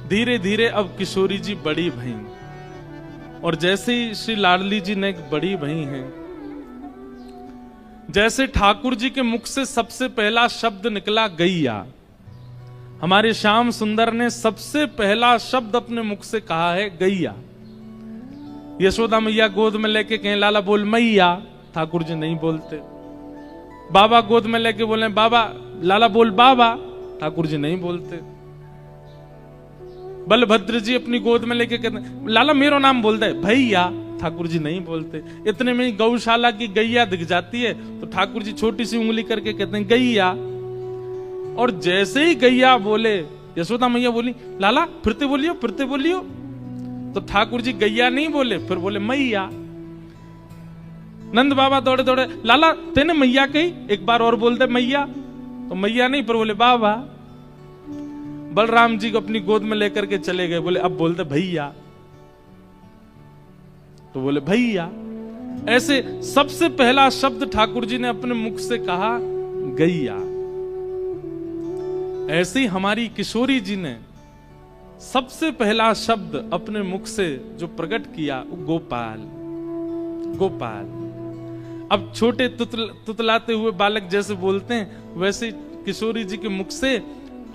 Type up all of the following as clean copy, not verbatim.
धीरे धीरे अब किशोरी जी बड़ी भई, और जैसे ही श्री लाडली जी ने एक बड़ी भई हैं, जैसे ठाकुर जी के मुख से सबसे पहला शब्द निकला गैया, हमारे श्याम सुंदर ने सबसे पहला शब्द अपने मुख से कहा है गैया। यशोदा मैया गोद में लेके कहें लाला बोल मैया, ठाकुर जी नहीं बोलते। बाबा गोद में लेके बोले बाबा, लाला बोल बाबा, ठाकुर जी नहीं बोलते। बलभद्र जी अपनी गोद में लेके कहते लाला मेरो नाम बोल दे भैया, ठाकुर जी नहीं बोलते। इतने में ही गौशाला की गैया दिख जाती है तो ठाकुर जी छोटी सी उंगली करके कहते हैं गैया, और जैसे ही गैया बोले यशोदा मैया बोली लाला फिरते बोलियो फिरते बोलियो, तो ठाकुर जी गैया नहीं बोले, फिर बोले मैया। नंद बाबा दौड़े दौड़े लाला तेने मैया कही, एक बार और बोल दे मैया, तो मैया नहीं, फिर बोले बाबा। बलराम जी को अपनी गोद में लेकर के चले गए, बोले अब बोल दे भैया, तो बोले भैया। ऐसे सबसे पहला शब्द ठाकुर जी ने अपने मुख से कहा गैया। ऐसे ही हमारी किशोरी जी ने सबसे पहला शब्द अपने मुख से जो प्रकट किया वो गोपाल, गोपाल। अब छोटे तुतलाते हुए बालक जैसे बोलते हैं, वैसे किशोरी जी के मुख से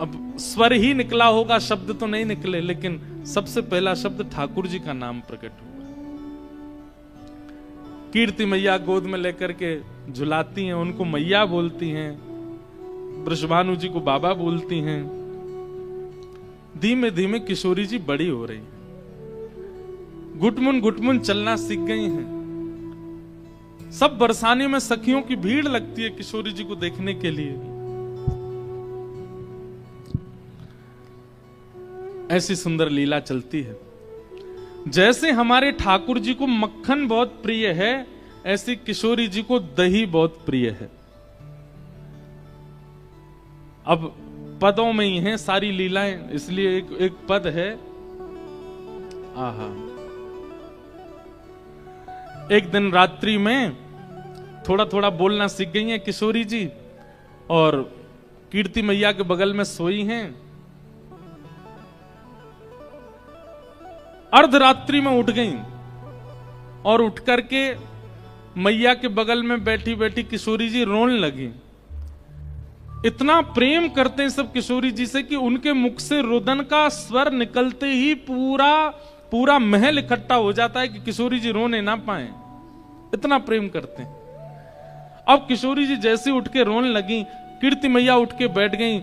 अब स्वर ही निकला होगा, शब्द तो नहीं निकले, लेकिन सबसे पहला शब्द ठाकुर जी का नाम प्रकट हुआ। कीर्ति मैया गोद में लेकर के झुलाती हैं, उनको मैया बोलती हैं, वृषभानु जी को बाबा बोलती हैं। धीमे धीमे किशोरी जी बड़ी हो रही हैं, घुटमुन चलना सीख गई हैं। सब बरसाने में सखियों की भीड़ लगती है किशोरी जी को देखने के लिए। ऐसी सुंदर लीला चलती है। जैसे हमारे ठाकुर जी को मक्खन बहुत प्रिय है, ऐसी किशोरी जी को दही बहुत प्रिय है। अब पदों में ही हैं सारी लीलाएं, इसलिए एक पद है। आहा, एक दिन रात्रि में थोड़ा थोड़ा बोलना सीख गई हैं किशोरी जी, और कीर्ति मैया के बगल में सोई हैं। अर्धरात्रि में उठ गई और उठ करके मैया के बगल में बैठी बैठी किशोरी जी रोने लगी। इतना प्रेम करते हैं सब किशोरी जी से कि उनके मुख से रुदन का स्वर निकलते ही पूरा महल इकट्ठा हो जाता है कि किशोरी जी रोने ना पाए, इतना प्रेम करते हैं। अब किशोरी जी जैसे उठ के रोने लगी, कीर्ति मैया उठ के बैठ गई,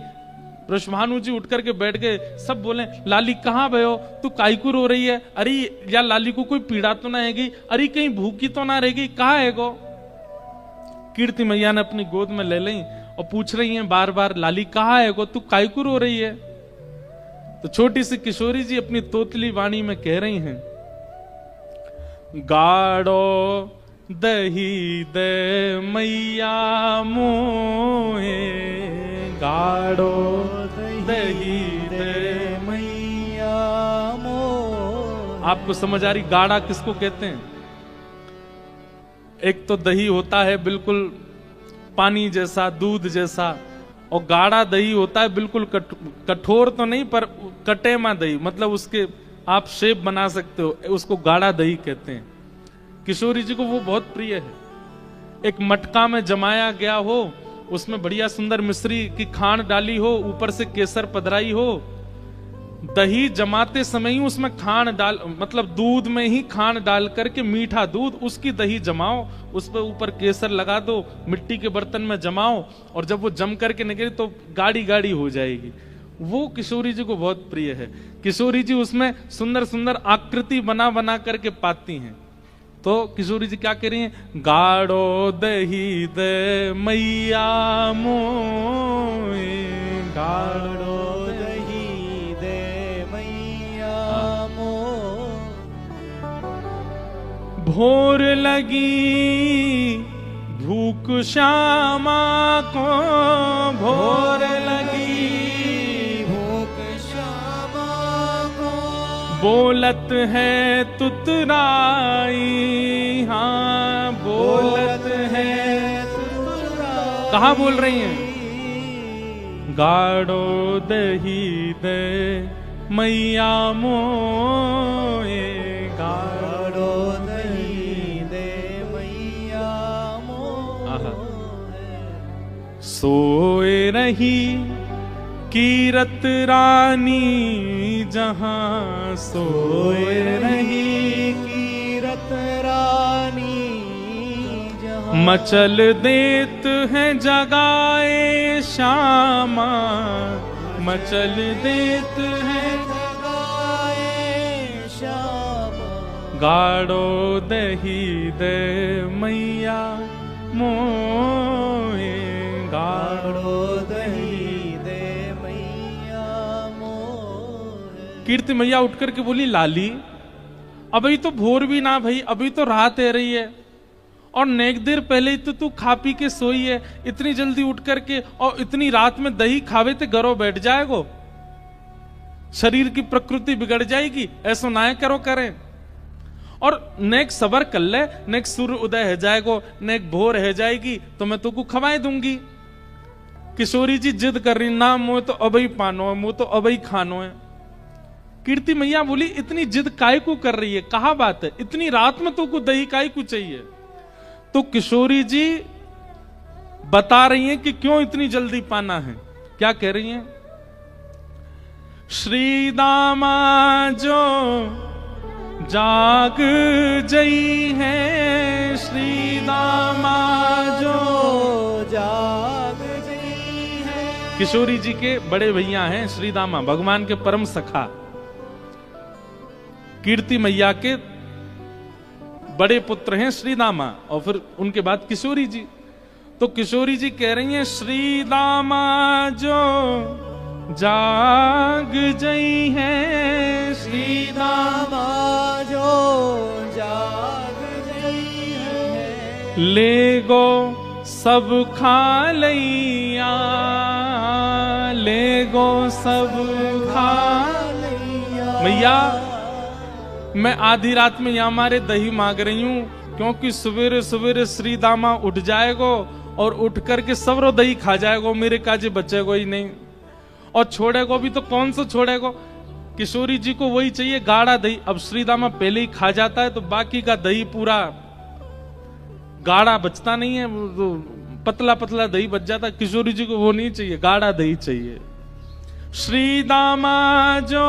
वृषभानु जी उठ करके बैठ गए। सब बोले लाली कहाँ भयो, तू काई को रो रही है? अरे या लाली को कोई पीड़ा तो ना हैगी? अरे कहीं भूखी तो ना रहेगी? कहाँ है गो? कीर्ति मैया ने अपनी गोद में ले ली और पूछ रही हैं बार बार लाली कहाँ है गो, तू काई को रो रही है? तो छोटी सी किशोरी जी अपनी तोतली वाणी में कह रही हैं, गाड़ो दही दे मैया मोहे, गाड़ो दही दे मैया मोहे। आपको समझ आ रही गाढ़ा किसको कहते हैं? एक तो दही होता है बिल्कुल पानी जैसा, दूध जैसा, और गाढ़ा दही होता है बिल्कुल कठोर तो नहीं पर कटेमा दही, मतलब उसके आप शेप बना सकते हो, उसको गाढ़ा दही कहते हैं। किशोरी जी को वो बहुत प्रिय है। एक मटका में जमाया गया हो, उसमें बढ़िया सुंदर मिश्री की खांड डाली हो, ऊपर से केसर पधराई हो, दही जमाते समय ही उसमें खांड डाल, मतलब दूध में ही खांड डाल करके मीठा दूध, उसकी दही जमाओ, उस पर ऊपर केसर लगा दो, मिट्टी के बर्तन में जमाओ, और जब वो जम करके निकले तो गाढ़ी गाढ़ी हो जाएगी। वो किशोरी जी को बहुत प्रिय है। किशोरी जी उसमें सुंदर सुंदर आकृति बना बना करके पाती हैं। तो किशोरी जी क्या कह रही हैं? गाढ़ो दही दे मैया मोए, गाढ़ो दही दे मैया मोए। भोर लगी भूख श्यामा को, भोर लगी भूख श्यामा को, बोलत है तुतराई, हाँ बोलत है तुतराई। कहाँ बोल रही हैं? गाढ़ो दही दे मैया मोए गाढ़ो दही दे मैया मोहे। सोए रही कीरत रानी जहां सोए रही कीरत रानी जहां मचल देत है जगाए श्यामा मचल देत है जगाए श्यामा। गाढ़ो दही दे मैया मोए गाढ़ो दही दे मैया मोहे। कीर्ति मैया उठ करके बोली लाली अभी तो भोर भी ना भाई, अभी तो रात है रही है और नेक देर पहले ही तो तू खा पी के सोई है, इतनी जल्दी उठ करके और इतनी रात में दही खावे ते घरों बैठ जाएगो, शरीर की प्रकृति बिगड़ जाएगी, ऐसा ना करो करें। और नेक सबर कर ले, नेक सूर्य उदय है जाएगो, नेक भोर है जाएगी तो मैं तुमको खवाए दूंगी। किशोरी जी जिद कर रही ना मुझे तो अबई पानो है, मुझे तो अबई खानो है। कीर्ति मैया बोली इतनी जिद काय को कर रही है, कहा बात है, इतनी रात में तुमको दही काय को चाहिए। तो किशोरी जी बता रही हैं कि क्यों इतनी जल्दी पाना है। क्या कह रही हैं? श्री दामा जो जाग जई है, श्री दामा जो जाग जई है। किशोरी जी के बड़े भैया हैं श्री दामा, भगवान के परम सखा, कीर्ति मैया के बड़े पुत्र हैं श्री दामा और फिर उनके बाद किशोरी जी। तो किशोरी जी कह रही हैं श्री दामा जो जाग जई है, श्री दामा जो जाग जई है। ले गो सब खा लैया, ले गो सब खा लैया। मैया मैं आधी रात में यहाँ हमारे दही मांग रही हूँ क्योंकि सवेरे सवेरे श्री दामा उठ जाएगो और उठ करके सबरो दही खा जाएगो, मेरे काजे बचेगो ही नहीं और छोड़ेगो भी तो कौन सा छोड़ेगो। किशोरी जी को वही चाहिए गाढ़ा दही। अब श्री दामा पहले ही खा जाता है तो बाकी का दही पूरा गाढ़ा बचता नहीं है, तो पतला पतला दही बच जाता है। किशोरी जी को वो नहीं चाहिए, गाढ़ा दही चाहिए। श्री दामा जो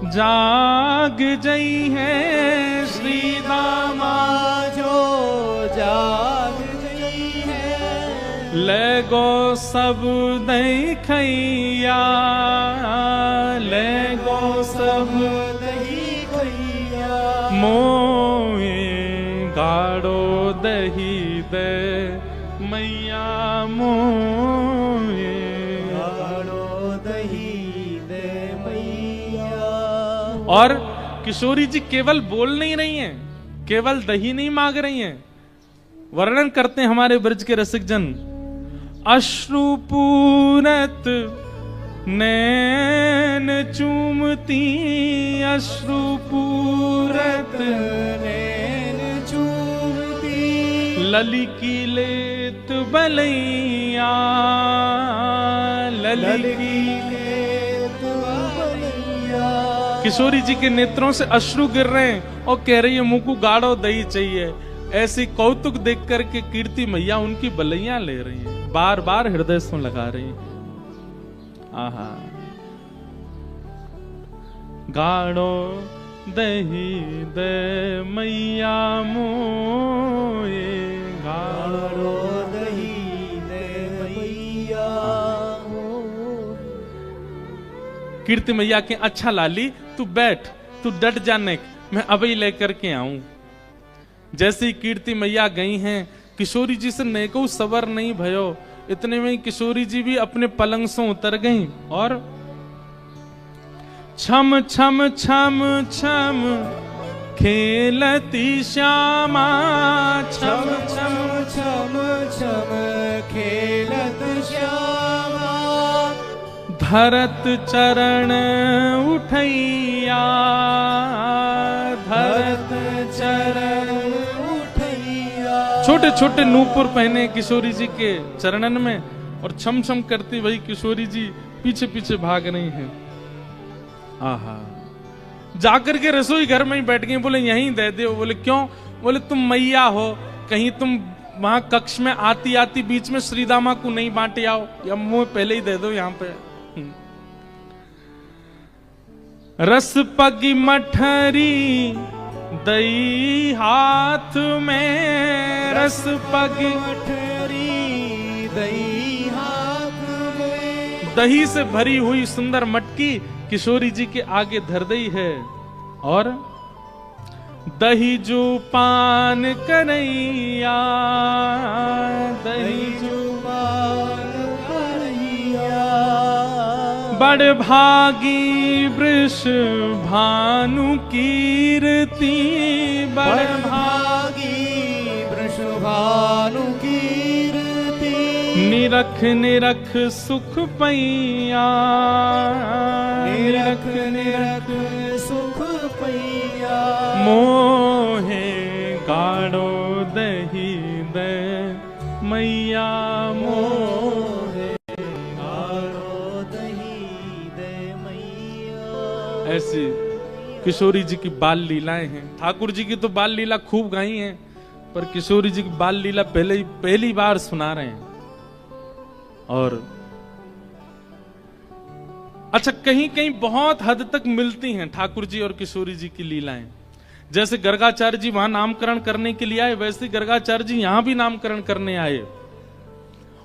जाग जई है, श्री दामा जो जाग जई है। ले गो सब दही खैया, ले गो सब दही खैया। मोए गाढ़ो दही दे मैया मोए गाढ़ो दही दे मैया। और किशोरी जी केवल बोल नहीं रही हैं, केवल दही नहीं मांग रही हैं, वर्णन करते हैं हमारे ब्रज के रसिक जन। अश्रुपूरत नैन चूमती, अश्रुपूरत नैन चूमती। लली की लेत बलैया, लली की लेत बलैया। किशोरी जी के नेत्रों से अश्रु गिर रहे हैं और कह रही है मुंह को गाढ़ो दही चाहिए। ऐसी कौतुक देख करके कीर्ति मैया उनकी बलैया ले रही है, बार बार हृदय से लगा रही है। आहा गाढ़ो दही दे मैया मोए, गाढ़ो दही दे मैया। कीर्ति मैया के अच्छा लाली तू बैठ, तू डट जाने, मैं अभी लेकर के आऊं। जैसी कीर्ति मैया गई हैं, किशोरी जी से नेको सबर नहीं भयो, इतने में किशोरी जी भी अपने पलंग से उतर गईं और छम छम छम छम खेलती श्यामा, छम छम छम छम खेलत श्यामा। धरत चरण उठैया, धरत चरण उठैया। छोटे छोटे नूपुर पहने किशोरी जी के चरणन में और छम छम करती वही किशोरी जी पीछे पीछे भाग रही हैं। आहा, जाकर के रसोई घर में ही बैठ गए, बोले यहीं दे दो। बोले क्यों? बोले तुम मैया हो, कहीं तुम वहां कक्ष में आती आती बीच में श्रीदामा को नहीं बांटे आओ, या मुंह पहले ही दे दो यहाँ पे। रस पगी मठरी दही हाथ में, रस पगी मठरी दही हाथ में, दही से भरी हुई सुंदर मटकी किशोरी जी के आगे धर दी है, और दही जो पान कन्हैया, दही जो पान कन्हैया, बड़ भागी वृष भानु कीर्ति, बड़ भागी वृषभानु कीर्ति, निरख निरख सुख पैया, निरख निरख सुख पैया, मोहे गाढ़ो दही दे मैया, मोहे गाढ़ो दही दे मैया। ऐसी किशोरी जी की बाल लीलाएं हैं। ठाकुर जी की तो बाल लीला खूब गाई हैं, पर किशोरी जी की बाल लीला पहली बार सुना रहे हैं। और अच्छा, कहीं कहीं बहुत हद तक मिलती हैं ठाकुर जी और किशोरी जी की लीलाएं। जैसे गर्गाचार्य जी वहां नामकरण करने के लिए आए, वैसे गर्गाचार्य जी यहां भी नामकरण करने आए।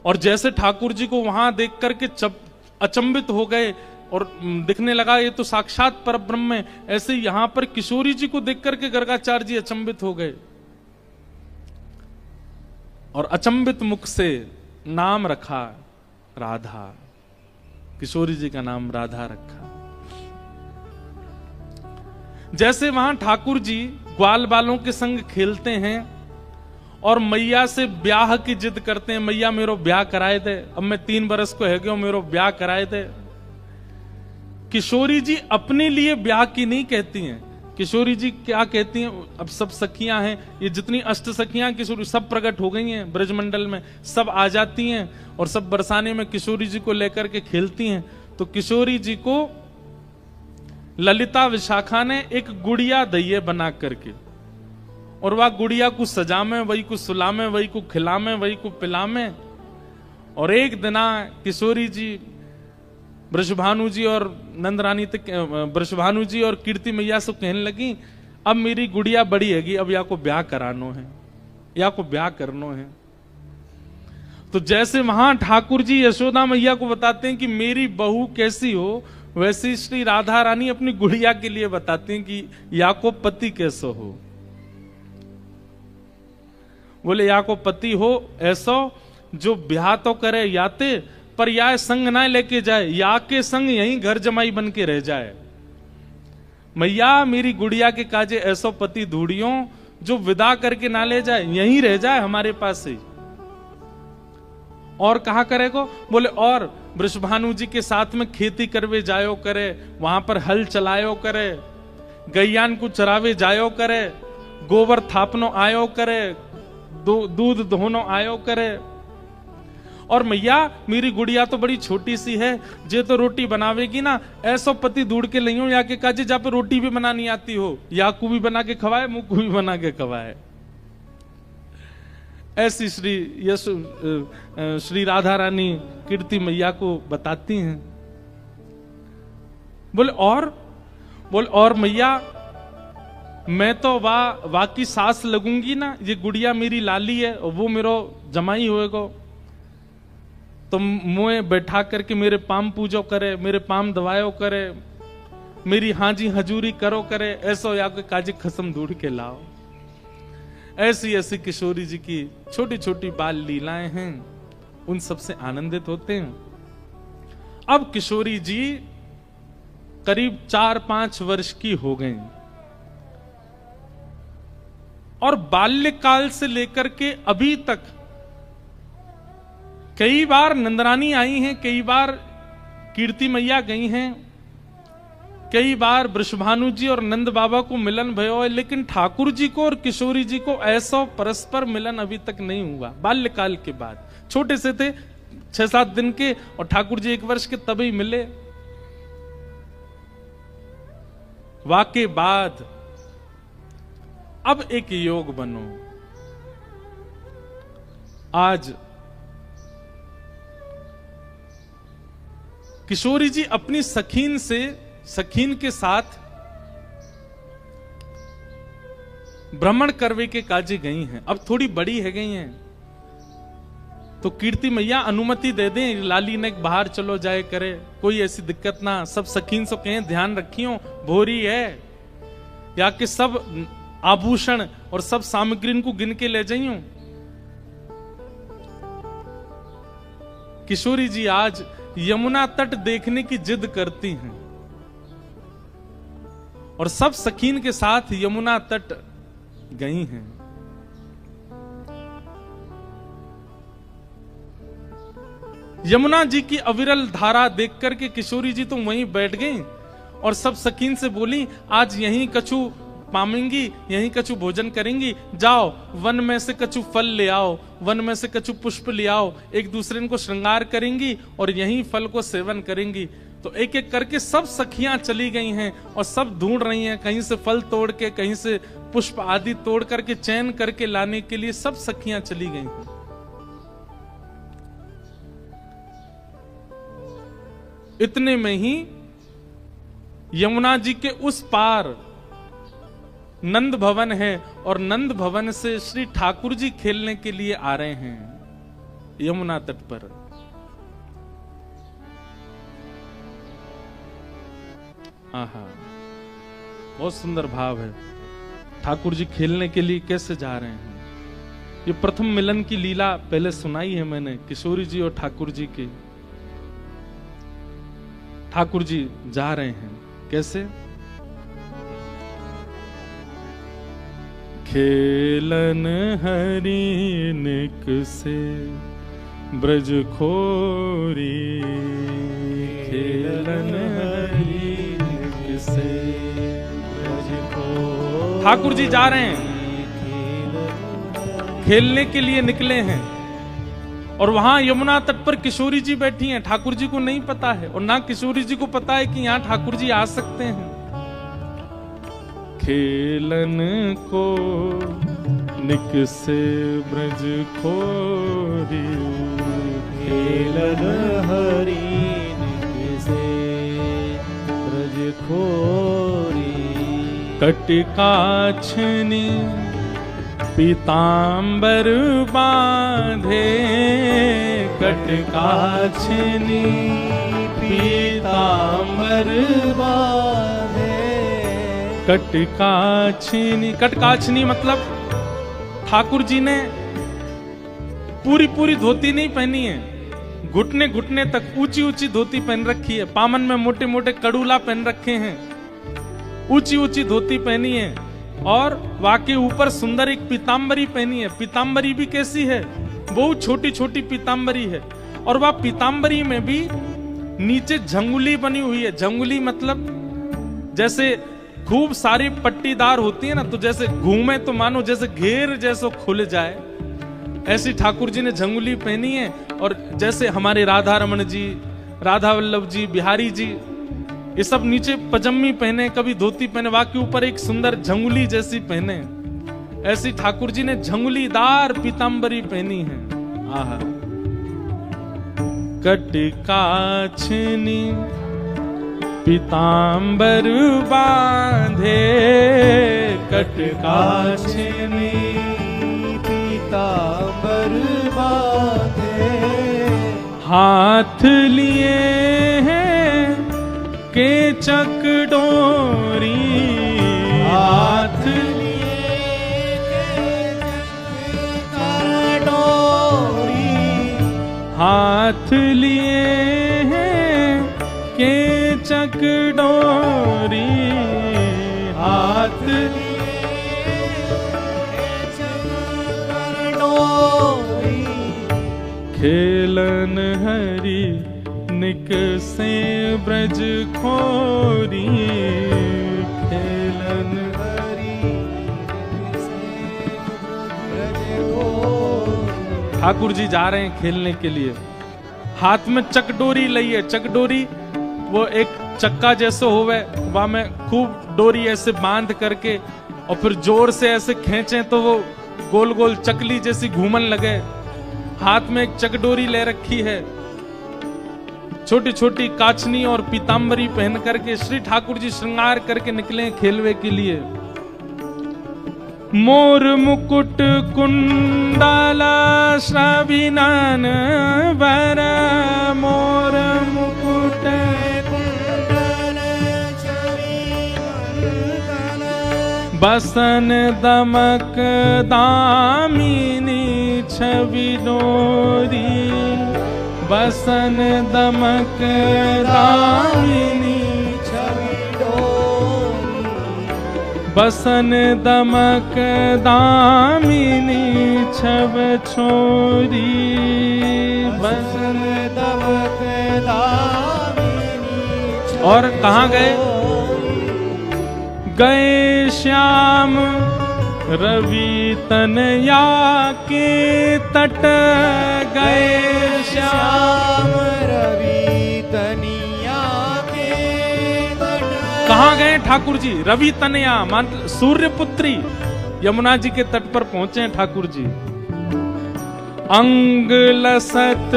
और जैसे ठाकुर जी को वहां देख करके अचंभित हो गए और दिखने लगा ये तो साक्षात परब्रह्म है, ऐसे यहां पर किशोरी जी को देख करके गर्गाचार्य जी अचंभित हो गए और अचंभित मुख से नाम रखा राधा। किशोरी जी का नाम राधा रखा। जैसे वहां ठाकुर जी ग्वाल बालों के संग खेलते हैं और मैया से ब्याह की जिद करते हैं, मैया मेरो ब्याह कराए दे, अब मैं 3 बरस को है गयो, मेरो ब्याह कराए दे। किशोरी जी अपने लिए ब्याह की नहीं कहती हैं। किशोरी जी क्या कहती हैं? अब सब सखियां हैं, ये जितनी अष्ट सखियां किशोरी सब प्रकट हो गई हैं ब्रजमंडल में, सब आ जाती हैं और सब बरसाने में किशोरी जी को लेकर के खेलती हैं। तो किशोरी जी को ललिता विशाखा ने एक गुड़िया दइये बना करके, और वह गुड़िया को सजामे, वही को सुलामे, वही को खिलामे, वही को पिलामे। और एक दिना किशोरी जी वृषभानु जी और नंदरानी तक, वृषभानु जी और कीर्ति मैया से कहने लगी, अब मेरी गुड़िया बड़ी हैगी, अब या को ब्याह करानो है, या को ब्याह करनो है। तो जैसे वहां ठाकुर जी यशोदा मैया को बताते हैं कि मेरी बहू कैसी हो, वैसे श्री राधा रानी अपनी गुड़िया के लिए बताते हैं कि या को पति कैसा हो। बोले या को पति हो ऐसा जो ब्याह तो करे याते, पर या संग ना लेके जाए, या के संग यहीं घर जमाई बन के रह जाए। मैया मेरी गुड़िया के काजे ऐसो पति ढूंढियो जो विदा करके ना ले जाए, यहीं रह जाए हमारे पास ही। और कहा करेगो? बोले और वृषभानु जी के साथ में खेती करवे जायो करे, वहां पर हल चलायो करे, गैयान को चरावे जायो करे, गोबर थापनो आयो करे, दूध धोनो आयो करे। और मैया मेरी गुड़िया तो बड़ी छोटी सी है, जे तो रोटी बनावेगी ना, ऐसो पति ढूंढ के लियो या के काजे जहाँ पे रोटी भी बनानी आती हो, या को भी बना के खवाए, मुंह को भी बना के खवाए। ऐसी श्री राधा रानी कीर्ति मैया को बताती हैं। बोले और मैया मैं तो वाह की सास लगूंगी ना, ये गुड़िया मेरी लाली है और वो मेरो जमाई होएगा, तो मुझे बैठा करके मेरे पाम पूजो करे, मेरे पाम दवायो करे, मेरी हाजी हजूरी करो करे, ऐसो या कोई काजी खसम ढूंढ के लाओ। ऐसी ऐसी किशोरी जी की छोटी छोटी बाल लीलाएं हैं, उन सब से आनंदित होते हैं। अब किशोरी जी करीब 4-5 वर्ष की हो गई और बाल्यकाल से लेकर के अभी तक कई बार नंदरानी आई हैं, कई बार कीर्ति मैया गई हैं, कई बार वृषभानु जी और नंद बाबा को मिलन भयो है, लेकिन ठाकुर जी को और किशोरी जी को ऐसा परस्पर मिलन अभी तक नहीं हुआ। बाल्यकाल के बाद छोटे से थे 6-7 दिन के, और ठाकुर जी 1 वर्ष के तभी मिले। वाके बाद अब एक योग बनो। आज किशोरी जी अपनी सखीन के साथ भ्रमण करवे के काजे गई हैं। अब थोड़ी बड़ी है गई हैं, तो कीर्ति मैया अनुमति दे दें लाली ने बाहर चलो जाए करे, कोई ऐसी दिक्कत ना। सब सखीन से कहें ध्यान रखियो, भोरी है, या कि सब आभूषण और सब सामग्री को गिन के ले जाइयो। किशोरी जी आज यमुना तट देखने की जिद करती हैं और सब सखीन के साथ यमुना तट गई हैं। यमुना जी की अविरल धारा देख करके किशोरी जी तो वहीं बैठ गई और सब सखीन से बोली, आज यहीं कछु पामेंगी, यहीं कछु भोजन करेंगी, जाओ वन में से कछु फल ले आओ, वन में से कछु पुष्प ले आओ, एक दूसरे को श्रृंगार करेंगी और यहीं फल को सेवन करेंगी। तो एक एक करके सब सखियां चली गई हैं और सब ढूंढ रही हैं, कहीं से फल तोड़ के, कहीं से पुष्प आदि तोड़ करके चयन करके लाने के लिए सब सखियां चली गई हैं। इतने में ही यमुना जी के उस पार नंद भवन है और नंद भवन से श्री ठाकुर जी खेलने के लिए आ रहे हैं यमुना तट पर। आहा, बहुत सुंदर भाव है। ठाकुर जी खेलने के लिए कैसे जा रहे हैं। ये प्रथम मिलन की लीला पहले सुनाई है मैंने, किशोरी जी और ठाकुर जी की। ठाकुर जी जा रहे हैं कैसे? खेलन हरि निक से ब्रज खोरी, खेलन हरि निक से ब्रज खोरी। ठाकुर जी जा रहे हैं, खेलने के लिए निकले हैं और वहां यमुना तट पर किशोरी जी बैठी हैं। ठाकुर जी को नहीं पता है और ना किशोरी जी को पता है कि यहां ठाकुर जी आ सकते हैं। खेलन को निक से ब्रज खोरी, खेलन हरि निक से ब्रज खोरी। कटिकाछनी पीतांबर बांधे, कटकाछनी पीतांबर बांधे। कटकाछनी, कटकाछनी मतलब ठाकुर जी ने पूरी धोती नहीं पहनी है, घुटने घुटने तक ऊंची ऊंची धोती पहन रखी है। पामन में मोटे मोटे कड़ूला पहन रखे हैं, ऊंची ऊंची धोती पहनी है और वाके ऊपर सुंदर एक पीतांबरी पहनी है। पीतांबरी भी कैसी है? बहुत छोटी छोटी पीतांबरी है और वह पीतांबरी में भी नीचे झंगुली बनी हुई है। झंगुली मतलब जैसे खूब सारी पट्टीदार होती है ना, तो जैसे घूमे तो मानो जैसे घेर जैसो खुल जाए, ऐसी ठाकुर जी ने झंगुली पहनी है। और जैसे हमारे राधा रमन जी, राधा वल्लभ जी, बिहारी जी, ये सब नीचे पजम्मी पहने, कभी धोती पहने, वाके ऊपर एक सुंदर झंगुली जैसी पहने, ऐसी ठाकुर जी ने झंगुलीदार पीतांबरी पहनी है। आहा, कटकाछनी पीतांबर बांधे, कटकाछनी पीतांबर बांधे। हाथ लिए हैं केचक डोरी, हाथ लिए केचक डोरी। हाथ लिए हैं केचक डोरी, हाथ लिए केचक डोरी। खेलन हरि निक से ब्रज खोरी, खेलन हरि निक से ब्रज खोरी। ठाकुर जी जा रहे हैं खेलने के लिए। हाथ में चकडोरी लई है। चकडोरी वो एक चक्का जैसो होवे, वहां में खूब डोरी ऐसे बांध करके और फिर जोर से ऐसे खींचे तो वो गोल गोल चकली जैसी घूमन लगे। हाथ में एक चकडोरी ले रखी है, छोटी छोटी काचनी और पीतांबरी पहन करके श्री ठाकुर जी श्रृंगार करके निकले खेलवे के लिए। मोर मुकुट कुंडल श्रविनन वर, मोर मुकुट कुंडल छविमंगल, बसन दमक दामिनी छवि डोरी, बसन दमक दामिनी छवि डोरी, बसन दमक दामिनी छब छोरी, बसन दमक दामिनी छवि और कहाँ गए? गए श्याम रवि तनया के तट, गए श्याम रवि तनिया के तट। कहाँ गए ठाकुर जी? रवि तनया मतलब सूर्य पुत्री यमुना जी के तट पर पहुंचे हैं ठाकुर जी। अंग लसत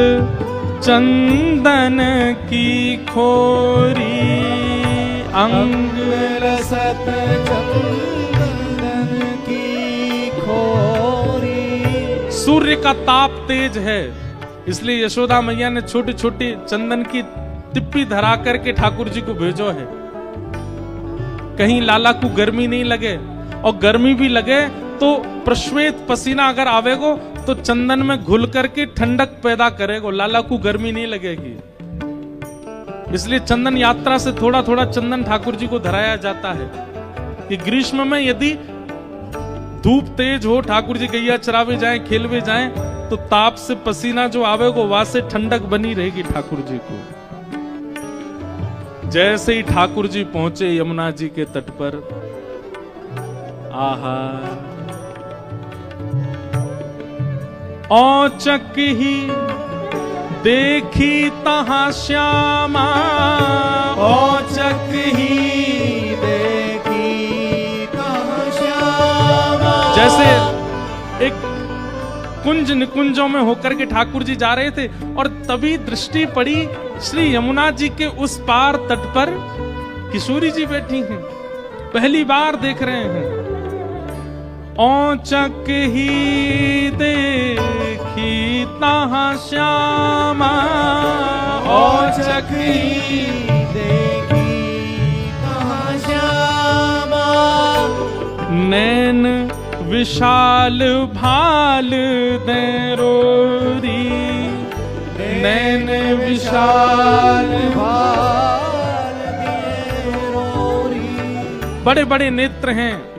चंदन की खोरी, अंग लसत चंदन की खोरी। सूर्य का ताप तेज है, इसलिए यशोदा मैया ने छोटी छोटी चंदन की टिप्पी धरा करके ठाकुर जी को भेजो है, कहीं लाला को गर्मी नहीं लगे। और गर्मी भी लगे तो प्रश्वेत पसीना अगर आवेगो तो चंदन में घुल करके ठंडक पैदा करेगो, लाला को गर्मी नहीं लगेगी। इसलिए चंदन यात्रा से थोड़ा थोड़ा चंदन ठाकुर जी को धराया जाता है कि ग्रीष्म में यदि धूप तेज हो, ठाकुर जी गैया चरावे जाएं, खेलवे जाएं, तो ताप से पसीना जो आवेगो वहां से ठंडक बनी रहेगी ठाकुर जी को। जैसे ही ठाकुर जी पहुंचे यमुना जी के तट पर, आहा औचक ही देखी तहां श्यामा, औचक ही देखी तहां श्यामा। जैसे एक कुंज निकुंजों में होकर के ठाकुर जी जा रहे थे और तभी दृष्टि पड़ी श्री यमुना जी के उस पार तट पर किशोरी जी बैठी हैं, पहली बार देख रहे हैं। औचक ही देखी तहां श्यामा, औचक ही देखी तहां श्यामा। नैन विशाल भाल देरोरी, नैन विशाल भाल देरोरी। बड़े बड़े नेत्र हैं,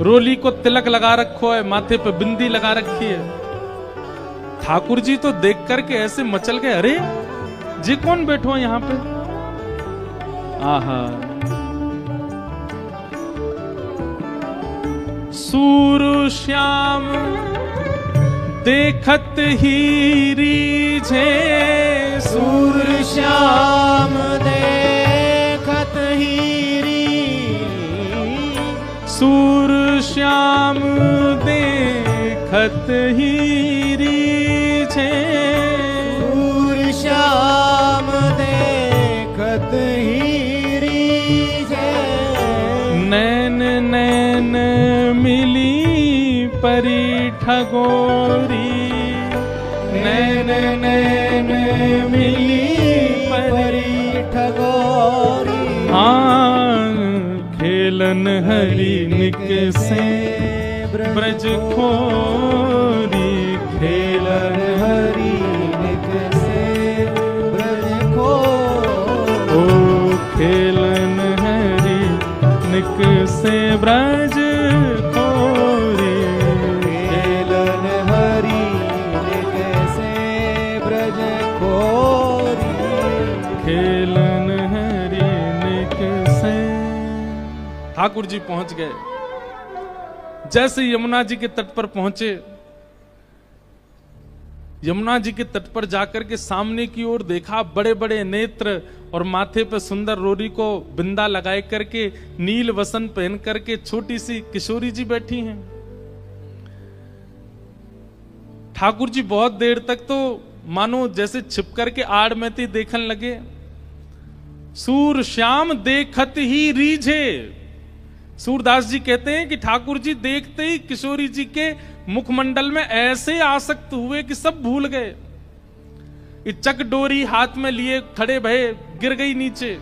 रोली को तिलक लगा रखो है, माथे पे बिंदी लगा रखी है। ठाकुर जी तो देख करके ऐसे मचल गए, अरे जी कौन बैठो यहाँ पे? आहा सूर श्याम देखत ही रीझे, सूर श्याम देखत ही रीझे, सूर श्याम देखत ही रीझे, सूर श्याम देखत ही रीझे। नैन नैन मिली परी ठगोरी, नैन नैन मिली परी ठगोरी। हाँ खेलन हरि निक से ब्रज खोरी, खेलन हरि निक से ब्रज खोरी। ओ खेलन हरि निक से ब्रज खोरी, खेलन हरि निक से ब्रज खोरी। खेलन हरि निक से। ठाकुर जी पहुंच गए। जैसे यमुना जी के तट पर पहुंचे, यमुना जी के तट पर जाकर के सामने की ओर देखा, बड़े बड़े नेत्र और माथे पर सुंदर रोरी को बिंदा लगाए करके, नील वसन पहन करके छोटी सी किशोरी जी बैठी हैं। ठाकुर जी बहुत देर तक तो मानो जैसे छिप करके आड़ में थी देखन लगे। सूर श्याम देखत ही रीझे। सूरदास जी कहते हैं कि ठाकुर जी देखते ही किशोरी जी के मुखमंडल में ऐसे आसक्त हुए कि सब भूल गए। चक डोरी हाथ में लिए खड़े भये, गिर गई नीचे।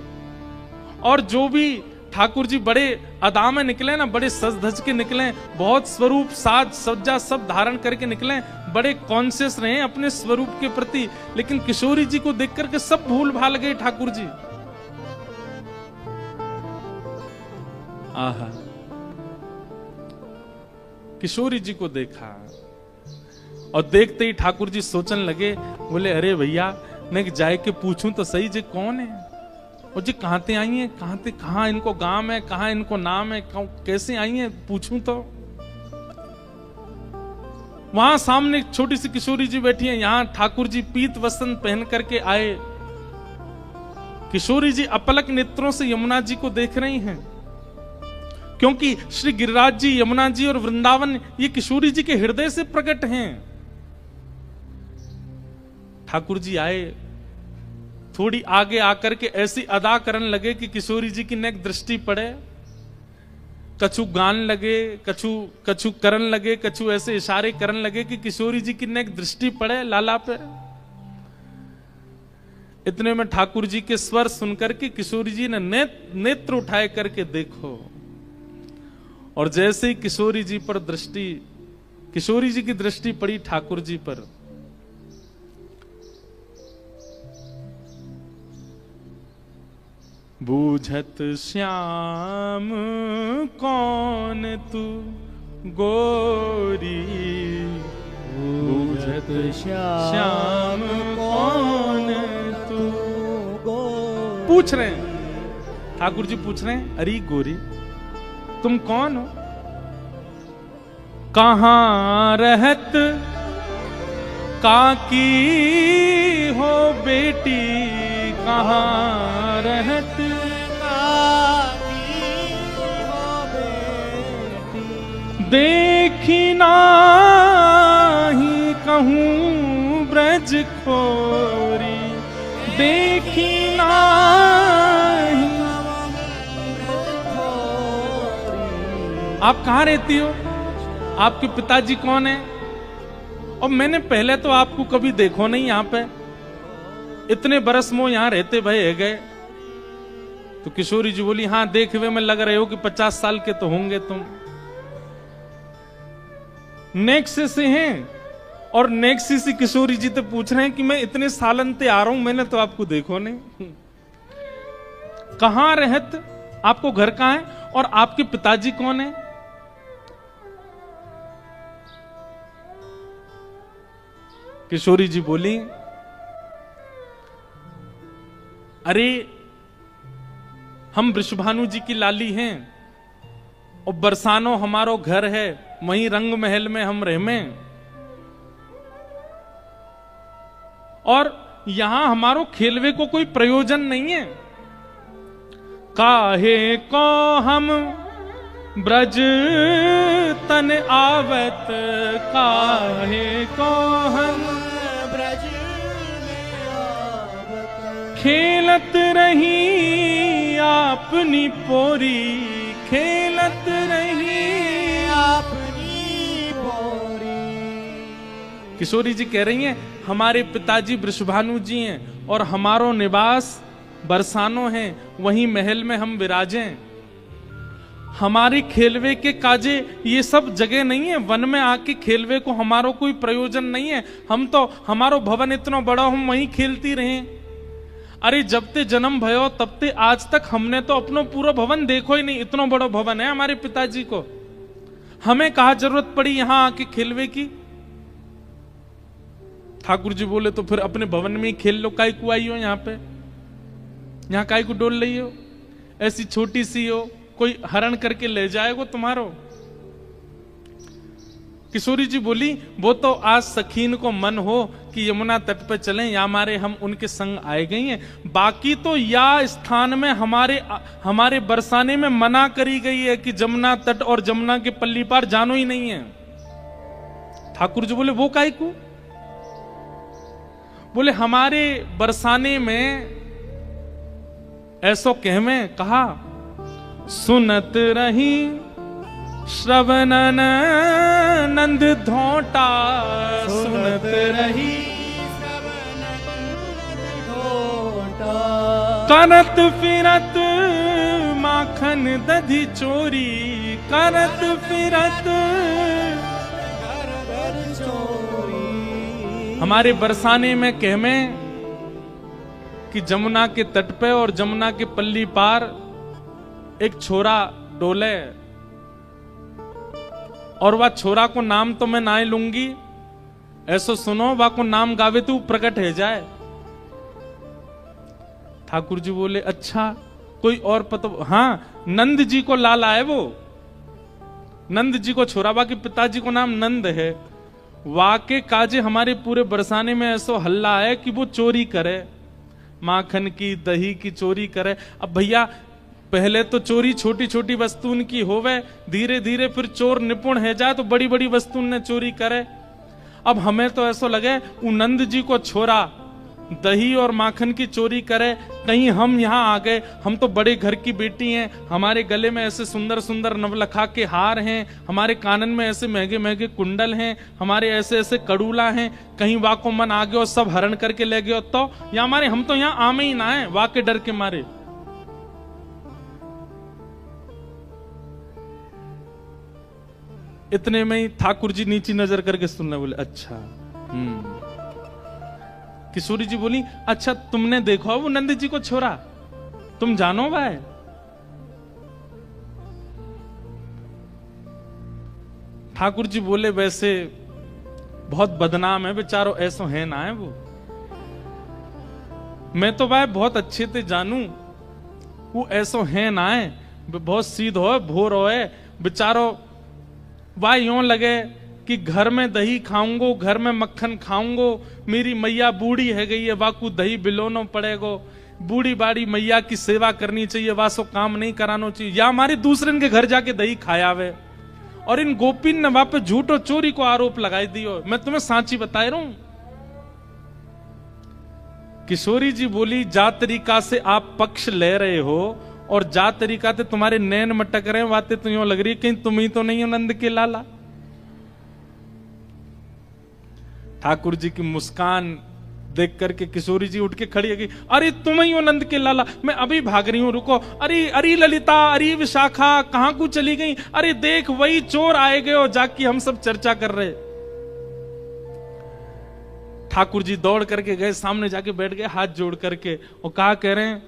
और जो भी ठाकुर जी बड़े अदा में निकले ना, बड़े सज धज के निकले, बहुत स्वरूप साज सज्जा सब धारण करके निकले, बड़े कॉन्शियस रहे अपने स्वरूप के प्रति। लेकिन किशोरी जी को देख करके सब भूल भाल गए ठाकुर जी। आहा, किशोरी जी को देखा और देखते ही ठाकुर जी सोचने लगे, बोले अरे भैया मैं जाए के पूछूं तो सही जी कौन है, और जी कहां ते आई हैं, कहां इनको गांव है, कहां इनको नाम है, कैसे आई हैं पूछूं तो। वहां सामने एक छोटी सी किशोरी जी बैठी हैं, यहां ठाकुर जी पीत वस्त्र पहन करके आए। किशोरी जी अपलक नेत्रों से यमुना जी को देख रही हैं, क्योंकि श्री गिरिराज जी, यमुना जी और वृंदावन ये किशोरी जी के हृदय से प्रकट हैं। ठाकुर जी आए, थोड़ी आगे आकर के ऐसी अदा करने लगे कि किशोरी जी की नेक दृष्टि पड़े। कछु गान लगे, कछु करन लगे, कछु ऐसे इशारे करने लगे कि किशोरी जी की नेक दृष्टि पड़े लाला पे। इतने में ठाकुर जी के स्वर सुनकर के किशोरी जी ने नेत्र उठाए करके देखो, और जैसे ही किशोरी जी की दृष्टि पड़ी ठाकुर जी पर, बूझत श्याम कौन तू गोरी, बूझत श्याम कौन तू गोरी। पूछ रहे हैं ठाकुर जी, पूछ रहे हैं अरे गोरी तुम कौन हो, कहां रहत काकी हो बेटी, कहां रहत काकी हो बेटी, देखी नाही कहूं ब्रज खोरी, देखी नाही। आप कहां रहती हो, आपके पिताजी कौन है, और मैंने पहले तो आपको कभी देखो नहीं यहां पे, इतने बरस मोह यहां रहते भय गए। तो किशोरी जी बोली हां देख हुए में लग रहे हो कि 50 साल के तो होंगे तुम। नेक्सी से हैं, और नेक्सी से किशोरी जी तो पूछ रहे हैं कि मैं इतने सालन ते आ रहा हूं, मैंने तो आपको देखो नहीं। कहां रहत, आपको घर कहां है, और आपके पिताजी कौन है। किशोरी जी बोली अरे हम वृषभानु जी की लाली हैं, और बरसानो हमारो घर है, वहीं रंग महल में हम रहमे, और यहां हमारो खेलवे को कोई प्रयोजन नहीं है। काहे को हम ब्रज तन आवत, काहे को हम ब्रज में आवत, खेलत रही आपनी पोरी, खेलत रही अपनी बोरी। किशोरी जी कह रही हैं हमारे पिताजी वृषभानु जी हैं, और हमारो निवास बरसानो है, वहीं महल में हम विराजें। हमारी खेलवे के काजे ये सब जगह नहीं है, वन में आके खेलवे को हमारो कोई प्रयोजन नहीं है। हम तो हमारो भवन इतना बड़ा, हम वहीं खेलती रहे। अरे जब ते जन्म भयो तब ते आज तक हमने तो अपनो पूरा भवन देखो ही नहीं, इतना बड़ा भवन है हमारे पिताजी को, हमें कहा जरूरत पड़ी यहां आके खेलवे की। ठाकुर जी बोले तो फिर अपने भवन में ही खेल लो, काई को आई हो यहाँ पे, यहाँ काई को डोल रही हो, ऐसी छोटी सी हो, कोई हरण करके ले जाएगो तुम्हारो। किशोरी जी बोली वो तो आज सखीन को मन हो कि यमुना तट पे चलें या मारे हम उनके संग आए गई हैं, बाकी तो या स्थान में हमारे बरसाने में मना करी गई है कि जमुना तट और जमुना के पल्ली पार जानो ही नहीं है। ठाकुर जी बोले वो काहे को? बोले हमारे बरसाने में ऐसो कहवे कहा, सुनत रही श्रवणन नंद धोटा, सुनत रही करत फिरत माखन दधी चोरी, करत फिरत हमारे बरसाने में कहमे कि जमुना के तट पे और जमुना के पल्ली पार एक छोरा डोले, और वह छोरा को नाम तो मैं ना ही लूंगी, ऐसो सुनो वह को नाम गावे तू प्रकट है जाए। ठाकुर जी बोले अच्छा कोई और पता? हाँ, नंद जी को लाला है वो, नंद जी को छोरा, बाकी पिताजी को नाम नंद है। वाके काजे हमारे पूरे बरसाने में ऐसो हल्ला है कि वो चोरी करे, माखन की दही की चोरी करे। अब भैया पहले तो चोरी छोटी छोटी वस्तुन की होवे, धीरे धीरे फिर चोर निपुण है जाए तो बड़ी बड़ी वस्तुन ने चोरी करे। अब हमें तो ऐसा लगे नंद जी को छोरा दही और माखन की चोरी करे, कहीं हम यहाँ आ गए, हम तो बड़े घर की बेटी हैं, हमारे गले में ऐसे सुंदर सुंदर नवलखा के हार हैं, हमारे कानन में ऐसे महंगे महंगे कुंडल हैं, हमारे ऐसे ऐसे कड़ूला हैं, कहीं वाको मन आ गया और सब हरण करके ले गए तो या हमारे हम तो यहाँ आमे ही ना है वाके डर के मारे। इतने में ही ठाकुर जी नीची नजर करके सुनने बोले अच्छा। किशोरी जी बोली अच्छा तुमने देखो वो नंद जी को छोरा, तुम जानो भाई? ठाकुर जी बोले वैसे बहुत बदनाम है बेचारो, ऐसो है ना है वो, मैं तो भाई बहुत अच्छे से जानू वो ऐसो है ना है, बहुत सीधो है भोर हो है बेचारो। वाह यूं लगे कि घर में दही खाऊंगो, घर में मक्खन खाऊंगो, मेरी मैया बूढ़ी है गई है, वाकू दही बिलोनो पड़ेगो, बूढ़ी बाड़ी मैया की सेवा करनी चाहिए, वासो काम नहीं करानो चाहिए, या हमारे दूसरे के घर जाके दही खायावे। और इन गोपीन ने वहां पे झूठ और चोरी को आरोप लगाई दियो, मैं तुम्हें सांची बता रहा हूं। किशोरी जी बोली जा तरीका से आप पक्ष ले रहे हो और जा तरीका से तुम्हारे नैन मटक रहे, बातें तो यूं लग रही कहीं तुम ही तो नहीं हो नंद के लाला। ठाकुर जी की मुस्कान देख करके किशोरी जी उठ के खड़ी है कि अरे तुम ही हो नंद के लाला, मैं अभी भाग रही हूं, रुको। अरे अरे ललिता, अरे विशाखा कहां को चली गई? अरे देख वही चोर आए गए हो जाके हम सब चर्चा कर रहे। ठाकुर जी दौड़ करके गए, सामने जाके बैठ गए हाथ जोड़ करके, और कहा कह रहे हैं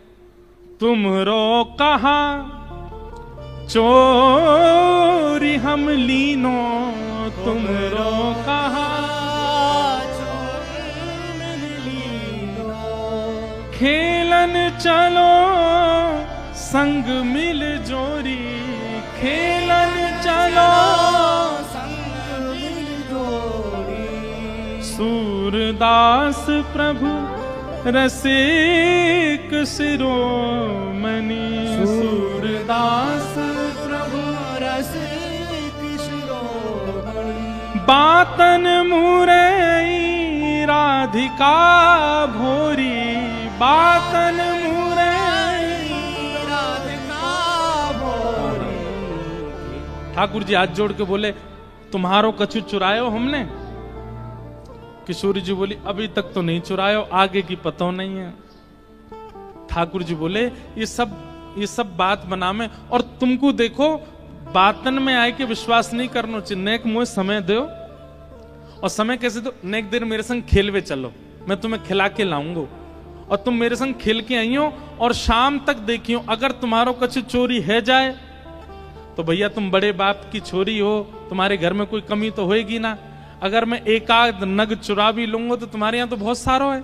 तुम रो कहा चोरी हम लीनो, तुम रो कहा खेलन चलो संग मिल जोरी, खेलन चलो संग मिल जोरी। सूरदास प्रभु रसिक शिरोमणि, सूरदास प्रभु रसिक शिरोमणि। बातन मुरई राधिका भोरी, बातन मुरई राधिका भोरी। ठाकुर जी हाथ जोड़ के बोले तुम्हारो कछु चुरायो हमने? किशोरी जी बोली अभी तक तो नहीं चुरायो, आगे की पता नहीं है। ठाकुर जी बोले ये सब बात बना में, और तुमको देखो बातन में आए के विश्वास नहीं करना चाहिए, नेक मुझे समय दो। और समय कैसे दो? नेक देर मेरे संग खेलवे चलो, मैं तुम्हें खिला के लाऊंगा, और तुम मेरे संग खेल के आई हो और शाम तक देखियो, अगर तुम्हारो कछु चोरी है जाए तो भैया तुम बड़े बाप की छोरी हो, तुम्हारे घर में कोई कमी तो होएगी ना। अगर मैं एकाध नग चुरा भी लूंगा तो तुम्हारे यहां तो बहुत सारो है,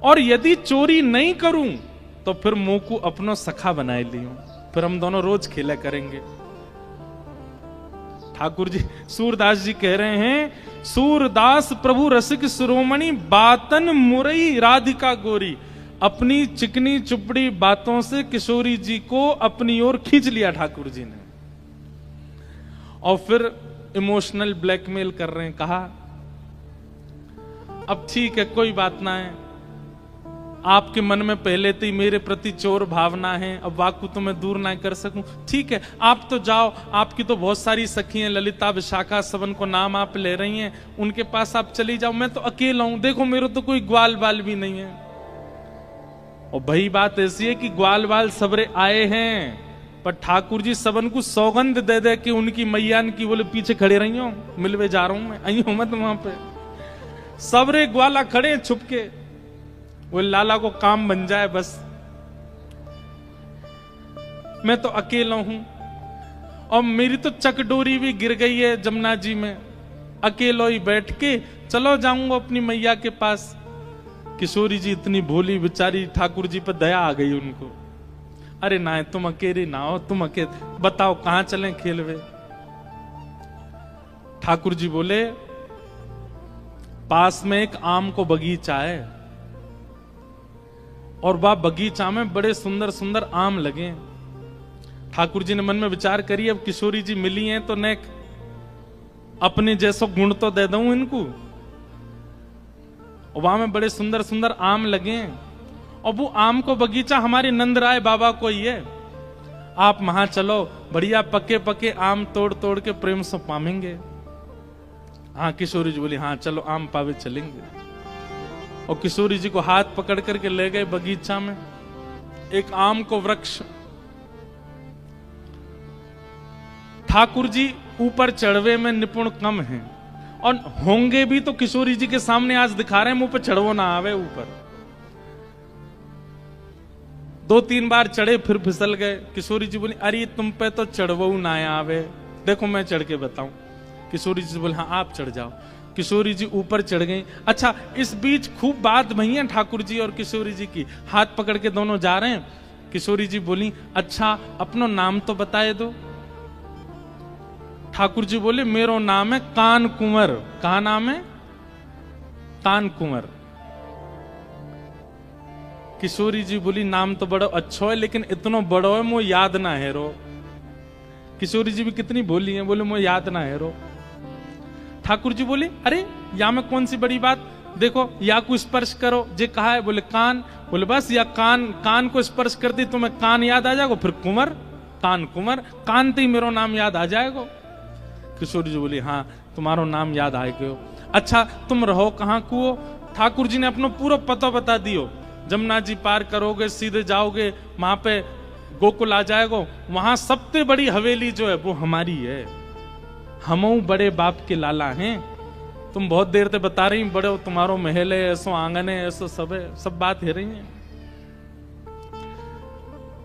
और यदि चोरी नहीं करूं तो फिर मुंह को अपनो सखा बनाए लियो, फिर हम दोनों रोज खेला करेंगे। ठाकुर जी, सूरदास जी कह रहे हैं, सूरदास प्रभु रसिक शिरोमणि बातन मुरई राधिका गोरी। अपनी चिकनी चुपड़ी बातों से किशोरी जी को अपनी ओर खींच लिया ठाकुर जी ने, और फिर इमोशनल ब्लैकमेल कर रहे हैं। कहा अब ठीक है, कोई बात ना है, आपके मन में पहले से ही मेरे प्रति चोर भावना है, अब वाकु तो मैं दूर ना कर सकूं। ठीक है, आप तो जाओ, आपकी तो बहुत सारी सखी हैं, ललिता विशाखा सबन को नाम आप ले रही हैं, उनके पास आप चली जाओ, मैं तो अकेला हूं, देखो मेरे तो कोई ग्वाल बाल भी नहीं है। और भाई बात ऐसी है कि ग्वाल बाल सबरे आए हैं, पर ठाकुर जी सबन को सौगंध दे दे कि उनकी मैयान की बोले पीछे खड़े रही हो, मिलवे जा रहा हूं मैं, आई हूं मत वहां पे। सबरे ग्वाला खड़े छुप के, वो लाला को काम बन जाए बस, मैं तो अकेला हूं, और मेरी तो चकडोरी भी गिर गई है जमुना जी में, अकेलो ही बैठ के चलो जाऊंगा अपनी मैया के पास। किशोरी जी इतनी भोली बेचारी, ठाकुर जी पर दया आ गई उनको। अरे ना, तुम अकेले ना हो, तुम अकेले बताओ कहां चलें खेलवे। ठाकुर जी बोले, पास में एक आम को बगीचा है, और वह बगीचा में बड़े सुंदर सुंदर आम लगे। ठाकुर जी ने मन में विचार करी, अब किशोरी जी मिली हैं तो नेक अपने जैसो गुण तो दे दूं इनको। और वहां में बड़े सुंदर सुंदर आम लगे, और वो आम को बगीचा हमारे नंदराय बाबा को ही है, आप वहां चलो, बढ़िया पके पके आम तोड़ तोड़ के प्रेम से पामेंगे। हाँ, किशोरी जी बोली, हाँ चलो आम पावे चलेंगे। और किशोरी जी को हाथ पकड़ करके ले गए बगीचा में, एक आम को वृक्ष। ठाकुर जी ऊपर चढ़वे में निपुण कम हैं, और होंगे भी तो किशोरी जी के सामने आज दिखा रहे हैं, मुंह पे चढ़वो ना आवे ऊपर। 2-3 बार चढ़े फिर फिसल गए। किशोरी जी बोली, अरे तुम पे तो चढ़वो ना आवे, देखो मैं चढ़ के बताऊं। किशोरी जी बोले, हाँ आप चढ़ जाओ। किशोरी जी ऊपर चढ़ गई। अच्छा, इस बीच खूब बात भई है ठाकुर जी और किशोरी जी की, हाथ पकड़ के दोनों जा रहे हैं। किशोरी जी बोली, अच्छा अपनो नाम तो बताए दो। ठाकुर जी बोले, मेरो नाम है कान कुंवर। कहा नाम है? कान कुंवर। किशोरी जी बोली, नाम तो बड़ा अच्छा है, लेकिन इतना बड़ो है मुझे याद ना है रो। किशोरी जी भी कितनी बोली है, बोले मुझे याद ना है रो। ठाकुर जी बोले, अरे या में कौन सी बड़ी बात, देखो या को स्पर्श करो, जे कहा है, बोले कान, बोले बस या कान को स्पर्श कर दी तुम्हें कान याद आ जाएगा, फिर कुंवर, कान कुंवर, कान ते ही मेरा नाम याद आ जाएगा। किशोरी जी बोली, हाँ तुम्हारो नाम याद आ गयो। अच्छा तुम रहो कहाँ को? ठाकुर जी ने अपना पूरा पता बता दियो, जमुना जी पार करोगे सीधे जाओगे, वहां पे गोकुल आ जाएगा, वहां सबसे बड़ी हवेली जो है वो हमारी है, हमऊ बड़े बाप के लाला हैं। तुम बहुत देर से बता रही बड़े हो, तुम्हारो महल है, ऐसो आंगन है, ऐसो सब है, सब बात है रही है।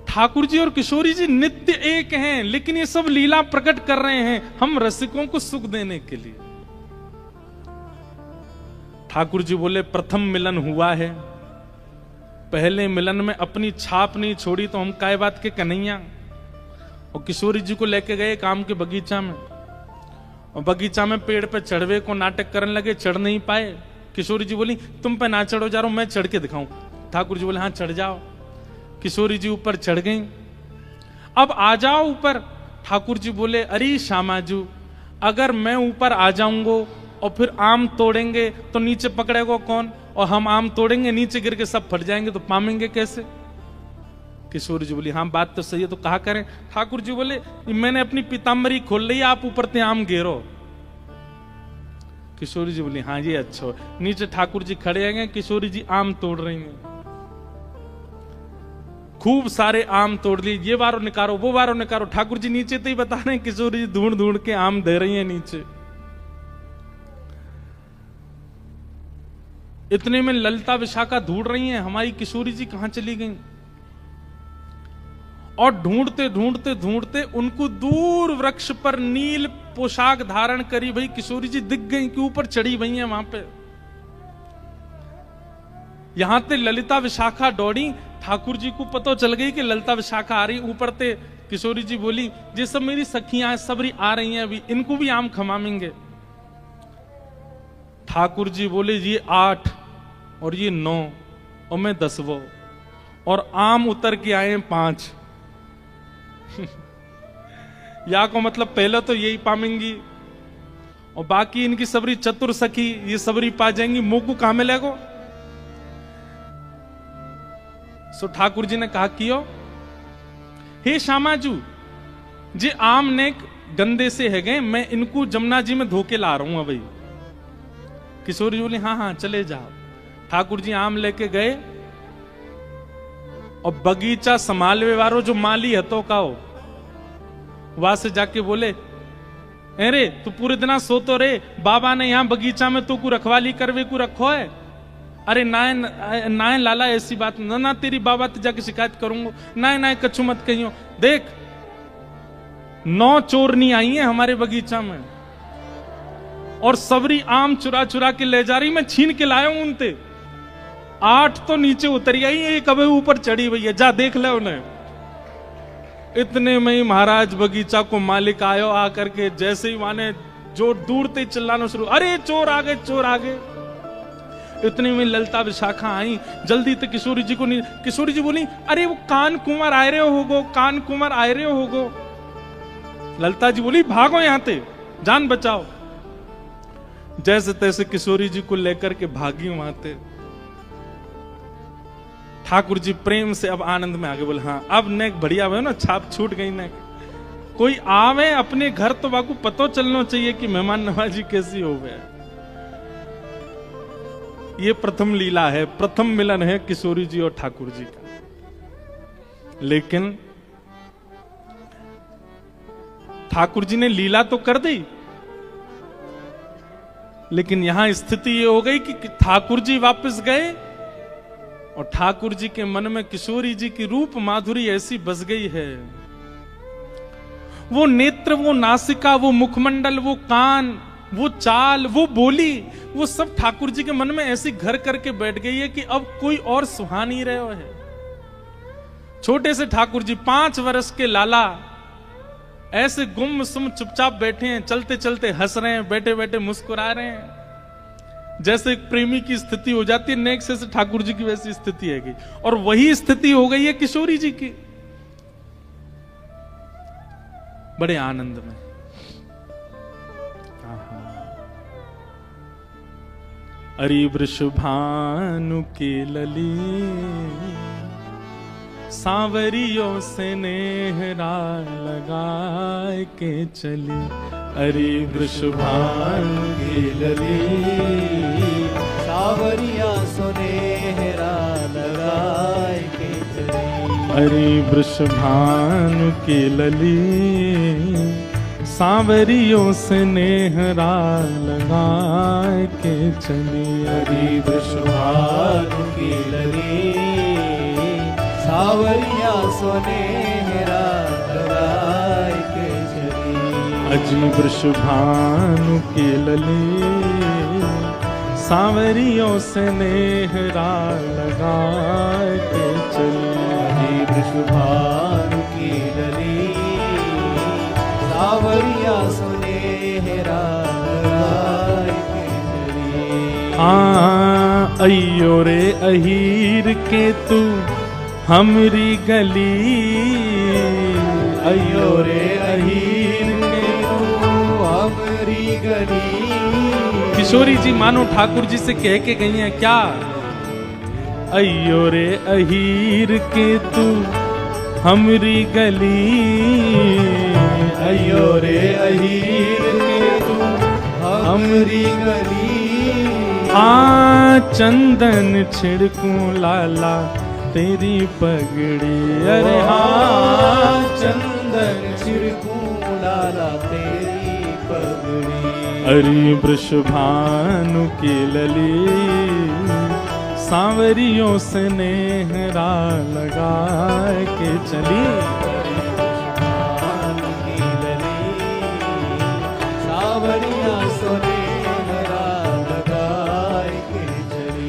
ठाकुर जी और किशोरी जी नित्य एक हैं, लेकिन ये सब लीला प्रकट कर रहे हैं हम रसिकों को सुख देने के लिए। ठाकुर जी बोले, प्रथम मिलन हुआ है, पहले मिलन में अपनी छाप नहीं छोड़ी तो हम काय बात के कन्हैया। और किशोरी जी को लेके गए काम के बगीचा में, और बगीचा में पेड़ पे चढ़वे को नाटक करने लगे, चढ़ नहीं पाए। किशोरी जी बोली, तुम पे ना चढ़ो जा रहा हूं, मैं चढ़ के दिखाऊं। ठाकुर जी बोले, हाँ चढ़ जाओ। किशोरी जी ऊपर चढ़ गई, अब आ जाओ ऊपर। ठाकुर जी बोले, अरे श्यामाजू, अगर मैं ऊपर आ जाऊंगा और फिर आम तोड़ेंगे तो नीचे पकड़ेगा कौन, और हम आम तोड़ेंगे नीचे गिर के सब फट जाएंगे तो पामेंगे कैसे? किशोरी जी बोली, हाँ बात तो सही है, तो कहा करें? ठाकुर जी बोले, मैंने अपनी पीताम्बरी खोल ली, आप ऊपर ते आम घेरो। किशोरी जी बोली, हाँ ये अच्छा। नीचे ठाकुर जी खड़े हैं, किशोरी जी आम तोड़ रही हैं, खूब सारे आम तोड़ लिए, ये बारो निकारो वो बारो निकारो। ठाकुर जी नीचे तो ही बता रहे हैं, किशोरी जी ढूंढ ढूंढ के आम दे रही हैं नीचे। इतने में ललिता विशाखा ढूंढ रही हैं, हमारी किशोरी जी कहां चली गई। और ढूंढते ढूंढते ढूंढते उनको दूर वृक्ष पर नील पोशाक धारण करी भाई किशोरी जी दिख गई कि ऊपर चढ़ी हुई हैं वहां पे। यहां ते ललिता विशाखा दौड़ी, ठाकुर जी को पता चल गई कि ललिता विशाखा आ रही, ऊपर ते किशोरी जी बोली ये सब मेरी सखियां सबरी आ रही हैं अभी, इनको भी आम खमामेंगे। ठाकुर जी बोले ये 8 और ये 9 और मैं 10वां, और आम उतर के आए 5। या को मतलब पहले तो यही पामेंगी और बाकी इनकी सबरी चतुर सखी ये सबरी पा जाएंगी, मोकू कहां मिलेगो। सो ठाकुर जी ने कहा कियो, हे श्यामाजू जे आम ने गंदे से है गए, मैं इनको जमुना जी में धोके ला रहा हूं अभी। किशोरी जी बोली हाँ हाँ चले जाओ। ठाकुर जी आम लेके गए और बगीचा संभालवे वारो जो माली है तो का वहां से जाके बोले अरे तू पूरे दिन सोतो रे, बाबा ने यहां बगीचा में तू को रखवाली करवे को रखो है। अरे नाय लाला ऐसी बात ना, ना तेरी बाबा ते जाके शिकायत करूंगा, ना कछु मत कहियो। देख 9 चोरनी आई हैं हमारे बगीचा में और सबरी आम चुरा चुरा के ले जा रही, मैं छीन के लाया हूं उनते। 8 तो नीचे उतरी आई, एक अबे ऊपर चढ़ी भैया, जा देख ले उन्हें। इतने में ही महाराज बगीचा को मालिक आयो, आकर के जैसे ही माने जो दूर ते चिल्लाना शुरू, अरे चोर आ गए चोर आ गए। इतने में ललता विशाखा आई, जल्दी तो किशोरी जी को नहीं। किशोरी जी बोली अरे वो कान कुंवर आए रहे होगो, कान कुंवर आए रहे होगो। ललता जी बोली भागो यहां ते, जान बचाओ। जैसे तैसे किशोरी जी को लेकर के भागी वहां ते। ठाकुर जी प्रेम से अब आनंद में आगे बोले हाँ अब नेक बढ़िया हुए ना, छाप छूट गई नेक। कोई आवे अपने घर तो बाकू पतो चलना चाहिए कि मेहमान नवाजी कैसी हो गए। ये प्रथम लीला है, प्रथम मिलन है किशोरी जी और ठाकुर जी का। लेकिन ठाकुर जी ने लीला तो कर दी, लेकिन यहां स्थिति ये हो गई कि ठाकुर जी वापस गए और ठाकुर जी के मन में किशोरी जी की रूप माधुरी ऐसी बस गई है। वो नेत्र, वो नासिका, वो मुखमंडल, वो कान, वो चाल, वो बोली, वो सब ठाकुर जी के मन में ऐसी घर करके बैठ गई है कि अब कोई और सुहा नहीं रहे है। छोटे से ठाकुर जी 5 वर्ष के लाला ऐसे गुम सुम चुपचाप बैठे हैं, चलते चलते हंस रहे हैं, बैठे बैठे मुस्कुरा रहे हैं। जैसे एक प्रेमी की स्थिति हो जाती है, नेक से ठाकुर जी की वैसी स्थिति है। और वही स्थिति हो गई है किशोरी जी की, बड़े आनंद में। अरि वृषभानु के लली सांवरियों से नेहरा लगाए के चली। अरि वृषभानु के लली सावरिया सुनेहरा लगाए के चली। अरि वृषभानु के लली सांवरियों से नेहरा लगाए के चली। हरि वृषभानु की लली सावरिया सुनेहरा लगाए के चली। अजी वृषभानु की लली सांवरियों से नेहरा लगाए के चली। हरि वृषभानु की लली सावरिया सुनेहरा लगाए के चली। अयो रे अहीर के तू हमरी गली। अयो रे अहीर के तू हमरी गली। किशोरी जी मानो ठाकुर जी से कह के गई हैं क्या? अयो रे अहीर के तू हमरी गली। अयो रे अहीर के तू हमरी गली। चंदन छिड़कूं लाला तेरी पगड़ी। अरे चंदन छिड़कूं लाला तेरी पगड़ी। अरे वृषभानु की लली सांवरियों से नेहरा लगा के चली।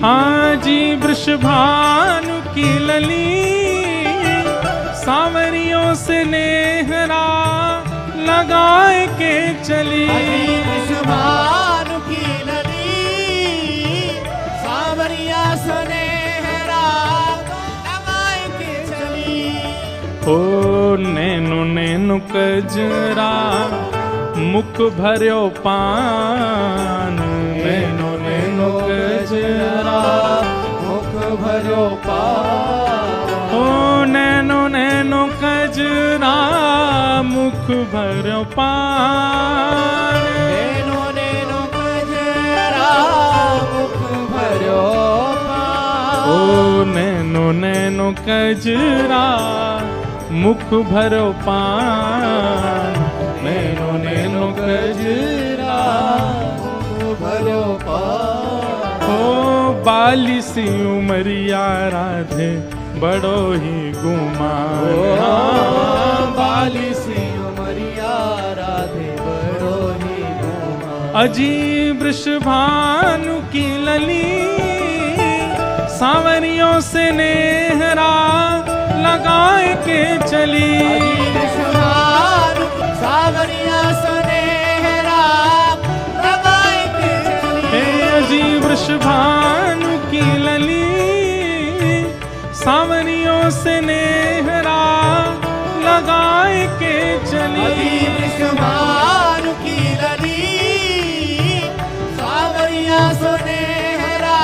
हाँ जी वृषभानु की लली सांवरियों से नेहरा लगाए के चली। विषभानु की लली सावरिया सुनेहरा लगाए के चली। ओ नैनो नैनो कजरा मुख भर्यो पान, नैनो नैनो कजरा मुख भर्यो पान। ओ नैनो नैनो कजरा मुख भर्यो पान। नैनो नैनो कजरा मुख भर्यो पान। ओ नैनो नैनो कजरा मुख भर्यो पान, नैनो नैनो कजरा मुख भर्यो पान। ओ बाली सी उमरिया राधे बड़ो ही गुमान। बाली सी उमरिया राधे बड़ो ही गुमान। अजी वृषभानु की लली सांवरियों से नेहरा लगाए के चली। सावरिया सुनेहरा लगाए के चली। अजी वृषभानु की लली सांवरियों से नेहरा लगाए के चली। विषभानु की लली सावरिया सुनेहरा।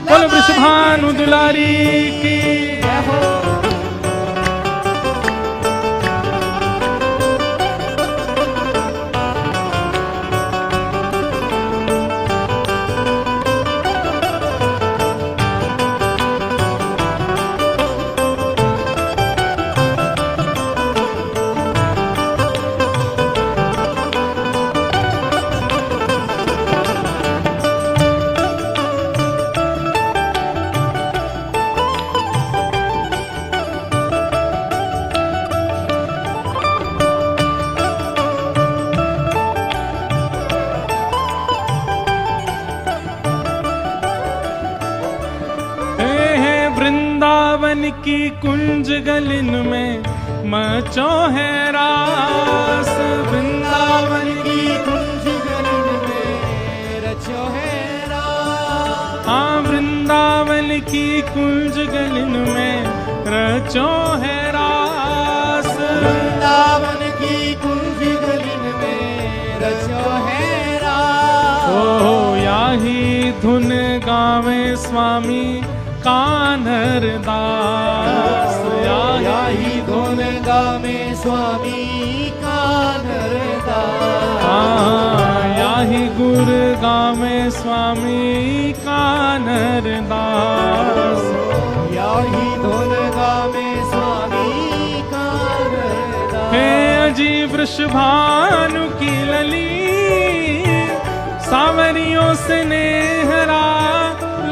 बोल वृषभानु दुलारी की जय हो। वृंदावन की कुंज गलिन में मचो है रास। वृंदावन की कुंज गलिन में रचो है रास। हाँ वृंदावन की कुंज गलिन में रचो है रास। वृंदावन की कुंज गलिन में रचो है रास। ओ याही धुन गावे स्वामी कान्हर दास। याही धुन गावे स्वामी कान्हर दास। याही गुर गावे स्वामी कान्हर दास। याही धुन गावे स्वामी कान्हर दास। हे अजी वृषभानु की लली सांवरियों से नेहरा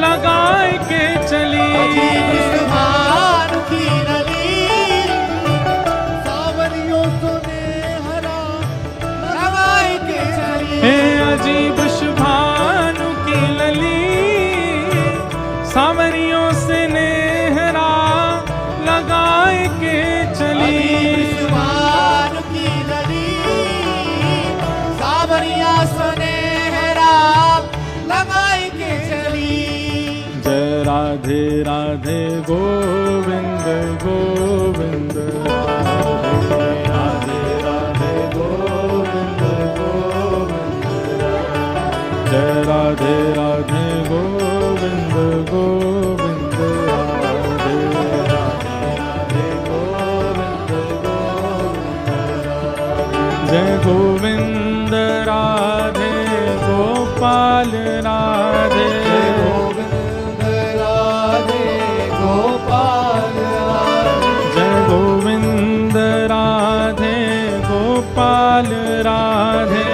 लगाए के चली। विषभानु की लली सावरियों से नेहरा लगाए के चली। हे अजी वृषभानु की लली सांवरियों से नेहरा लगाए के चली। विषभानु की लली सावरिया से नेहरा लगाए के चली। जय राधे राधे गोविंद गोविंद राधे राधे राधे गोविंद गोविंद। जय राधे राधे गोविंद गोविंद राधे राधे राधे गोविंद गोविंद। जय गोविंद राधे गोपाल राधे। गोविंद राधे गोपाल राधे। जय गोविंद राधे गोपाल राधे।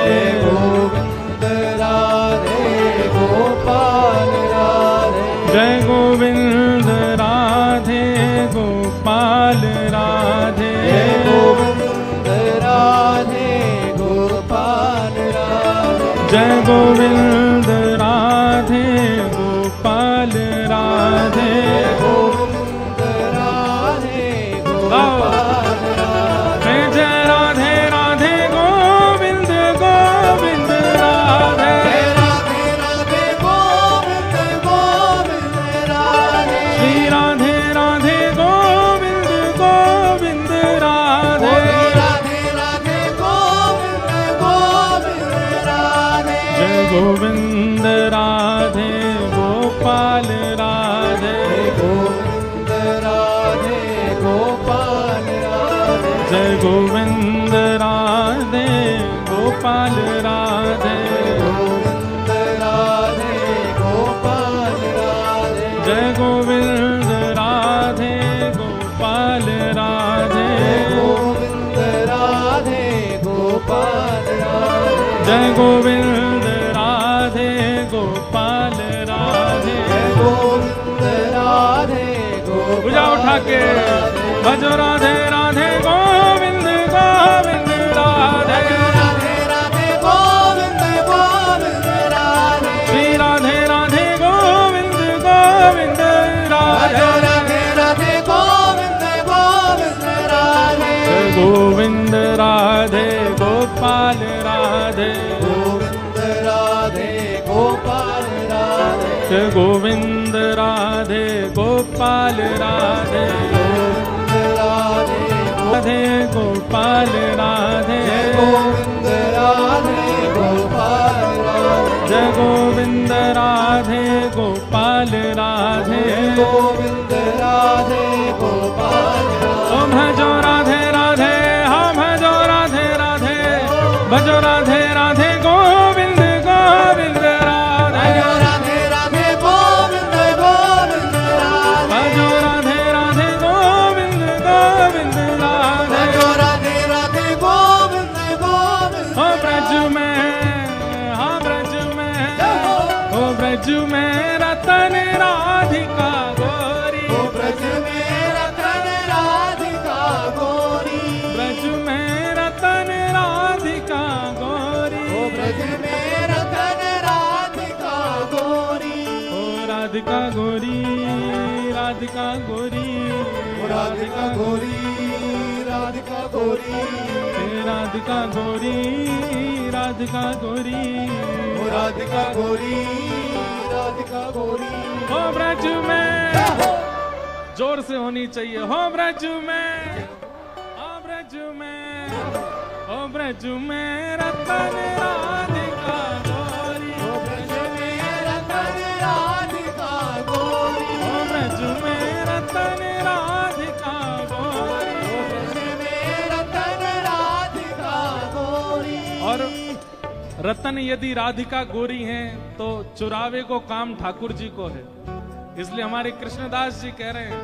गोविंद राधे गोपाल राधे। जय गोविंद राधे गोपाल राधे। गोविंद राधे गोपाल राधे। जय गोविंद राधे गोपाल राधे। गोविंद राधे गोपाल राधे। गोविंद राधे गोपाल राधे गोविंद राधे गोपाल राधे जय गोविंद राधे गोपाल राधे गोविंद राधे गोपाल राधे जय गोविंद राधे गोपाल राधे गोविंद राधे गोपाल राधे जय गोविंद राधे गोपाल राधे गोविंद राधे पूजा उठा के भजो राधे राधे गोविंद गोविंद राधे राधे राधे गोविंद गोविंद राधे श्री राधे राधे गोविंद गोविंद राधे राधे राधे गोविंद गोविंद राधे गोविंद राधे गोपाल राधे गोविंद राधे गोपाल राधे गोविंद राधे गोपाल राधे गोविंद राधे राधे गोपाल राधे गोविंद राधे गोपाल राधे जय गोविंद राधे गोपाल राधे गोविंद राधे गोपाल ओ भजो राधे राधे हाँ भजो राधे राधे भजो राधे राधे गोविंद गोविंद राधे राधे राधे गोविंद गोविंद राधे भजो राधे राधे गोविंद गोविंद राधे राधे राधे गोविंद गोविंद ओ ब्रज में हाँ ब्रज में ओ ब्रज में रतन राधिका गोरी ब्रज में रतन राधिका गोरी ब्रज में रतन राधिका गोरी ब्रज में रतन राधिका गोरी ओ राधिका गोरी राधिका गोरी राधिका गोरी राधिका गोरी हे राधिका गोरी राधिका गोरी राधिका गोरी राधिका गोरी हो ब्रज में जोर से होनी चाहिए हो ब्रज में हो ब्रज में हो ब्रज में रतन राधिका गोरी ब्रज में रतन राधिका गोरी हो ब्रज में रतन राधिका गोरी ब्रज में रतन राधिका गोरी और रतन यदि राधिका गोरी हैं तो चुरावे को काम ठाकुर जी को है। इसलिए हमारे कृष्णदास जी कह रहे हैं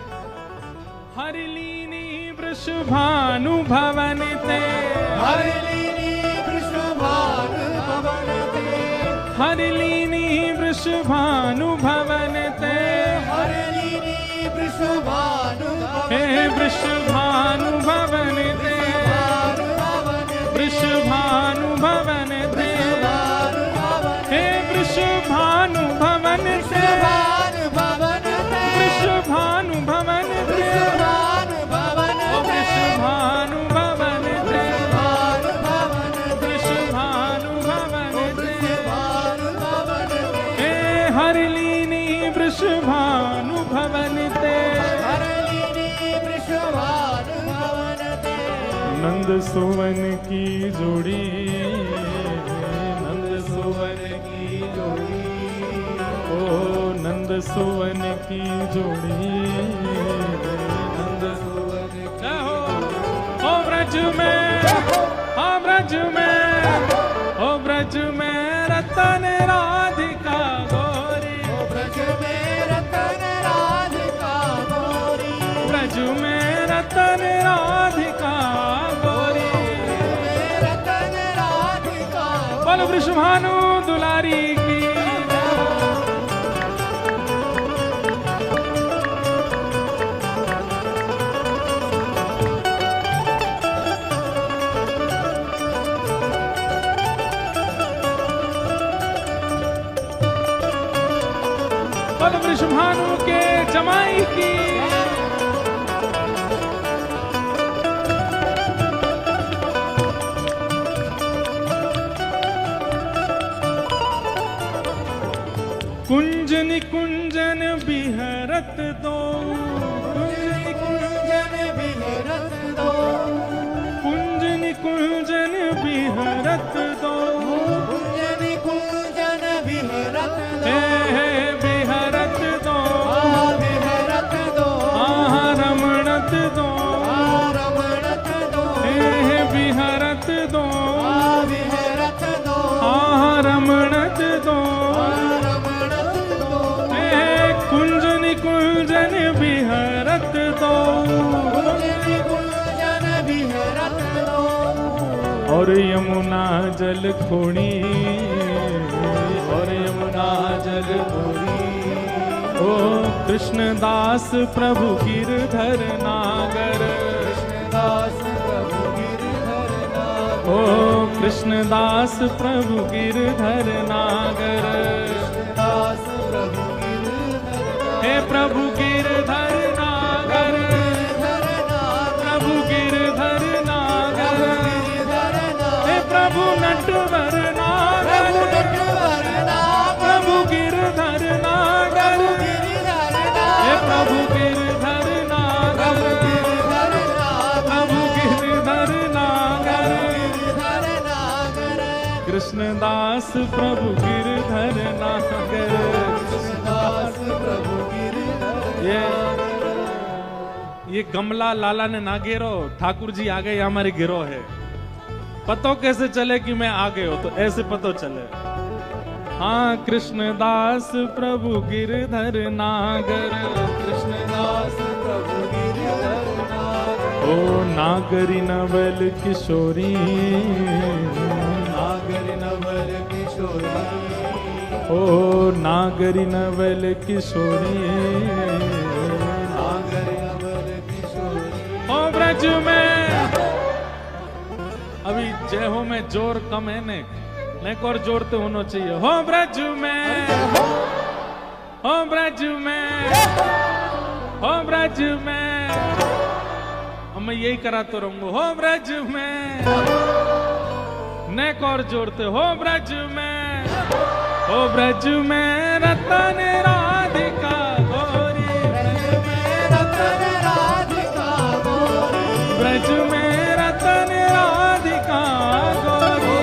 हरिलीनी वृषभानु भवन ते हरिलीनी वृषभानु भवन ते हरिलीनी वृषभानु भवन ते हरिलीनी वृषभानु हे वृषभानु भवन ते वृषभानु भवन ते हे वृषभानु भवन ते वृषभानु भवन ते वृषभानु भवन ते वृषभानु भवन ते हे हरिलीनी वृषभानु भवन ते नंद सुवन की जोड़ी नंद सुवन की जोड़ी ओ नंद सुवन की जोड़ी नंद सुवन जय हो ब्रज में हो ब्रज में हो ब्रज में रतन राधिका गोरी ब्रज में रतन राधिका गोरी ब्रज में रतन राधिका गोरी रतन राधिका बोल वृषभानु दुलारी की बोल वृषभानु के जमाई की कुंज निकुंजन बिहरत दो कुंजन बिहरत दो कुंज निकुंजन बिहरत दो कुंजन कुंजन और यमुना जल खोड़ी, और यमुना जल खोड़ी। ओ कृष्णदास प्रभु गिरधर नागर, कृष्णदास प्रभु गिरधर नागर। ओ कृष्णदास प्रभु गिरधर नागर, कृष्णदास प्रभु गिरधर नागर। हे प्रभु गिरधर नागर, प्रभु गिरधर नागर, हे प्रभु नटवर नागर, प्रभु गिरधर नागर, हे प्रभु गिरधर नागर, प्रभु गिरधर नागर, कृष्णदास प्रभु गिरधर नागर, कृष्णदास प्रभु गिरधर। ये गमला लाला ने ना गिरो, ठाकुर जी आ गए हमारे गिरो है। पतो कैसे चले कि मैं आ गए हो, तो ऐसे पतो चले। हाँ कृष्णदास प्रभु गिरधर नागर, कृष्णदास प्रभु गिरधर नागर। ओ नागरी नवल किशोरी, नागर नवल किशोरी। ओ नागरी नवल किशोरी, नागर नवल किशोरी। ओ ब्रज में अभी जय हो में जोर कम है ने और जोर तो होना चाहिए। हो ब्रज में, हो ब्रज में, हो ब्रज में, अब मैं यही कराता रहूंगा। हो ब्रज में नेक और जोड़ते, हो ब्रज में, हो ब्रज में रतन राधिका गोरी, रतन राधिका गोरी। ब्रज में रतन राधिका गोरी,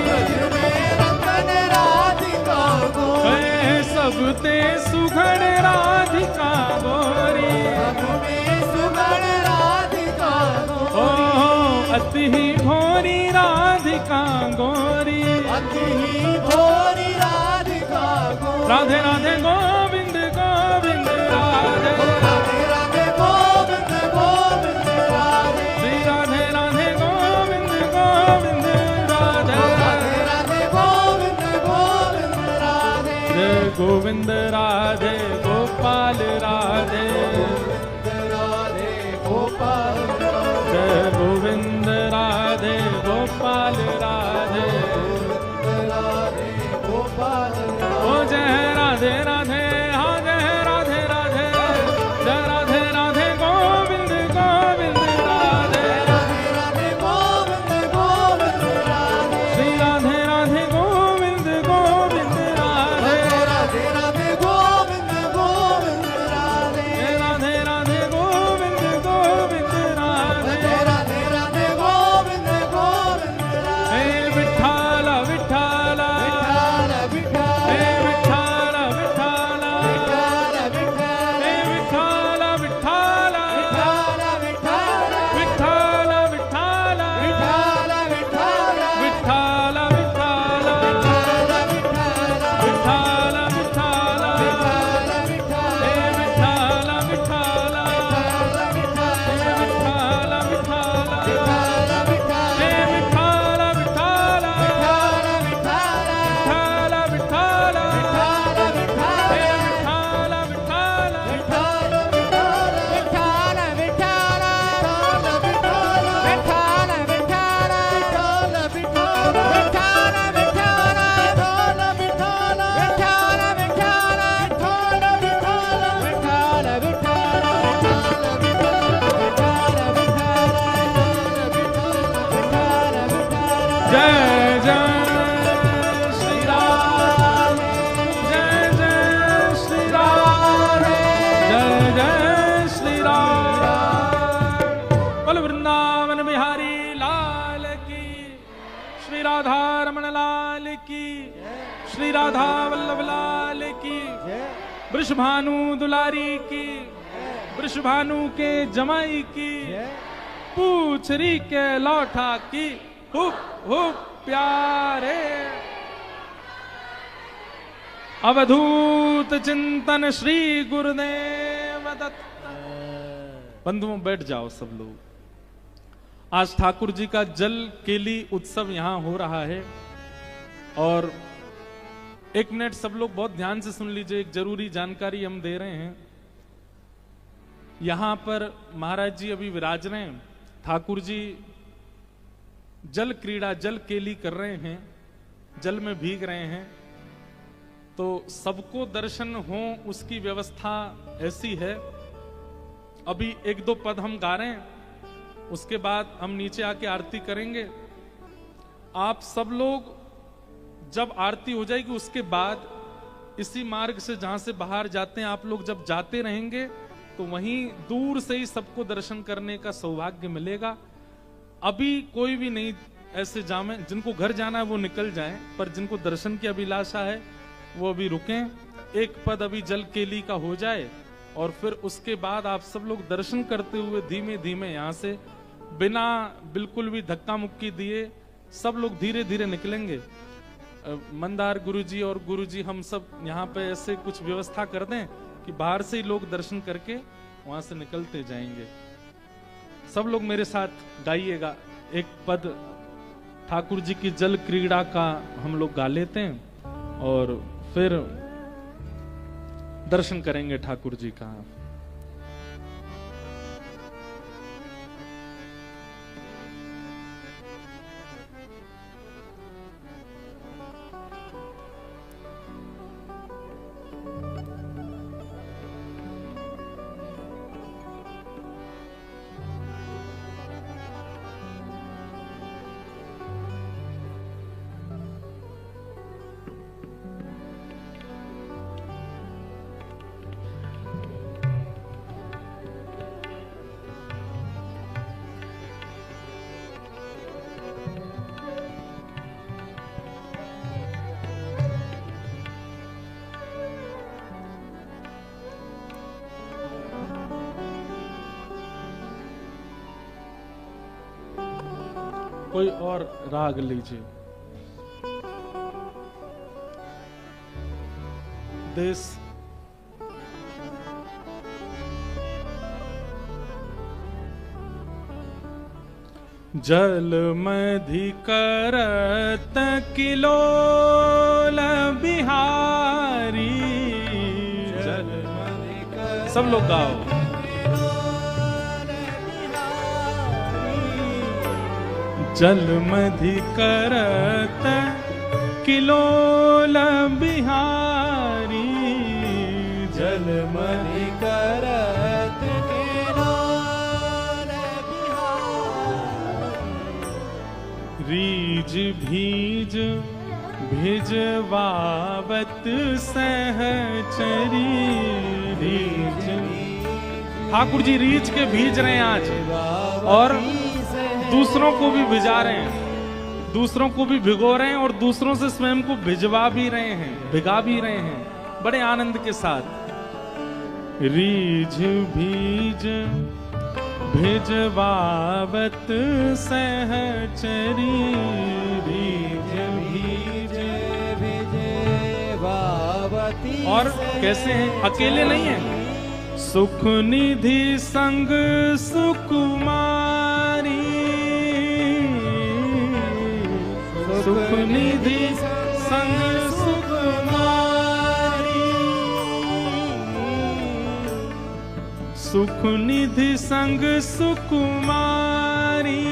रतन राधिका गोरी। सबते सुघड़ राधिका गोरी, सबते सुघड़ राधिका गोरी। ओ अति ही भोरी राधिका गोरी, अति ही भोरी राधिका गोरी। राधे राधे गोविंद गोविंद राधे, राधे राधे गोविंद गोविंद राधे। श्री राधे राधे गोविंद गोविंद राधे, राधे राधे गोविंद गोविंद राधे। जय गोविंद राधे गोपाल राधे, राधे गोपाल राधे। जय गोविंद राधे गोपाल राधे, राधे गोपाल राधे। ओ जय राधे राधे, हाँ जय राधे राधे, जय राधे राधे गोविंद गोविंद राधे, राधे राधे गोविंद गोविंद राधे। श्री राधे राधे गोविंद गोविंद राधे, राधे राधे गोविंद गोविंद राधे। राधे राधे गोविंद गोविंद राधे, राधे राधे गोविंद गोविंद राधे। हे विठ्ठल विठ्ठल, विठ्ठल विठ्ठल। हे विठ्ठल विठ्ठल, विठ्ठल विठ्ठल। हे विठ्ठल विठ्ठल, विठ्ठल विठ्ठल। विठ्ठल विठ्ठल, विठ्ठल विठ्ठल। विठ्ठल विठ्ठल, विठ्ठल विठ्ठल। विठ्ठल विठ्ठल, विठ्ठल विठ्ठल। हे विठ्ठल विठ्ठल, विठ्ठल विठ्ठल। हे विठ्ठल विठ्ठल, विठ्ठल विठ्ठल। हे विठ्ठल विठ्ठल, विठ्ठल विठ्ठल। जय जय श्री राम, जय जय श्री राम, जय जय श्री राम। बोल वृंदावन बिहारी लाल की, श्री राधा रमण लाल की, श्री राधा वल्लभ लाल की, वृषभानु दुलारी की, वृषभानु के जमाई की, पूछरी के लौठा की, हुप हुप प्यारे। अवधूत चिंतन श्री गुरुदेव दत्त। बंधुओं बैठ जाओ सब लोग। आज ठाकुर जी का जल केली उत्सव यहां हो रहा है। और एक मिनट सब लोग बहुत ध्यान से सुन लीजिए, एक जरूरी जानकारी हम दे रहे हैं। यहां पर महाराज जी अभी विराज रहे हैं, ठाकुर जी जल क्रीड़ा जल केली कर रहे हैं, जल में भीग रहे हैं। तो सबको दर्शन हो उसकी व्यवस्था ऐसी है। अभी एक दो पद हम गा रहे हैं, उसके बाद हम नीचे आके आरती करेंगे। आप सब लोग जब आरती हो जाएगी उसके बाद इसी मार्ग से जहां से बाहर जाते हैं आप लोग जब जाते रहेंगे तो वहीं दूर से ही सबको दर्शन करने का सौभाग्य मिलेगा। अभी कोई भी नहीं ऐसे जामे, जिनको घर जाना है वो निकल जाएं, पर जिनको दर्शन की अभिलाषा है वो अभी रुकें। एक पद अभी जल केली का हो जाए और फिर उसके बाद आप सब लोग दर्शन करते हुए धीमे धीमे यहाँ से बिना बिल्कुल भी धक्का मुक्की दिए सब लोग धीरे धीरे निकलेंगे। मंदार गुरुजी और गुरुजी हम सब यहाँ पे ऐसे कुछ व्यवस्था कर दें कि बाहर से ही लोग दर्शन करके वहां से निकलते जाएंगे। सब लोग मेरे साथ गाइएगा, एक पद ठाकुर जी की जल क्रीड़ा का हम लोग गा लेते हैं और फिर दर्शन करेंगे ठाकुर जी का। कोई और राग लीजिए। देश जल मधि करत किलोल बिहारी, जल मधि करत, सब लोग गाओ। जल मधि करत किलोल बिहारी, जल मधि करत किलोल बिहारी, रीज भीज भिजवावत सहचरी, रीज ठाकुर जी रीज के भीज रहे हैं आज और दूसरों को भी भिजा रहे हैं, दूसरों को भी भिगो रहे हैं और दूसरों से स्वयं को भिजवा भी रहे हैं, भिगा भी रहे हैं बड़े आनंद के साथ। रीझ भीज भिजवावत सहचरी, रीझ भीज भिजवावती। और कैसे हैं? अकेले नहीं है। सुख निधि संग सुकुमारी, सुख निधि संग सुकुमारी, सुख निधि संग सुकुमारी,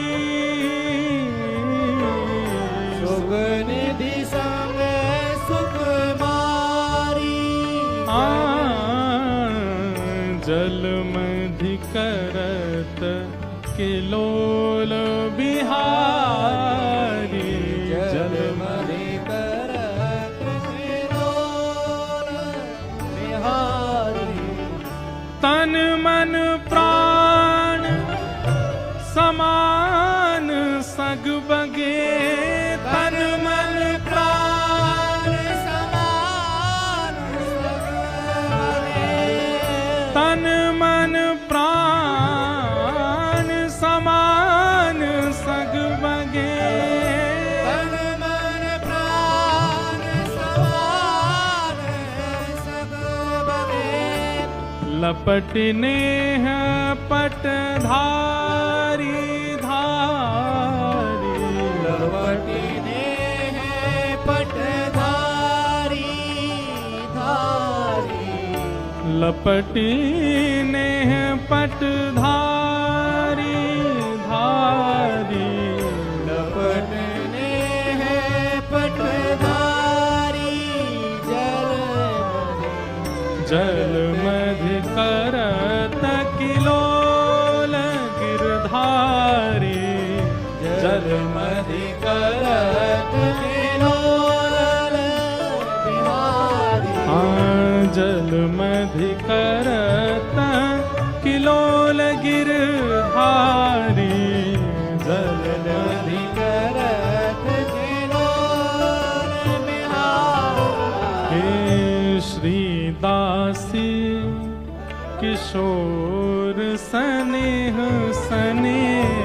सुख निधि संग सुकुमारी। जल मधि करत किलोल बिहारी, जल मधि करत किलोल बिहारी। तन मन प्राण समान सग बगे, तन मन प्राण समान सग बगे, तन मन प्राण समान सग बगे, तन मन प्राण समान सग बगे। लपटने हैं पटधारी धाम, लपटी नेह पटधारी धारी, लपटने है पटधारी जल मधि करत किलोल गिरधारी, जल मधि करत किलोल बिहारी। जल मधि करत किलोल गिरधारी, जल मधि करत किलोल बिहारी। हे श्रीदासी किशोर स्नेह स्नेह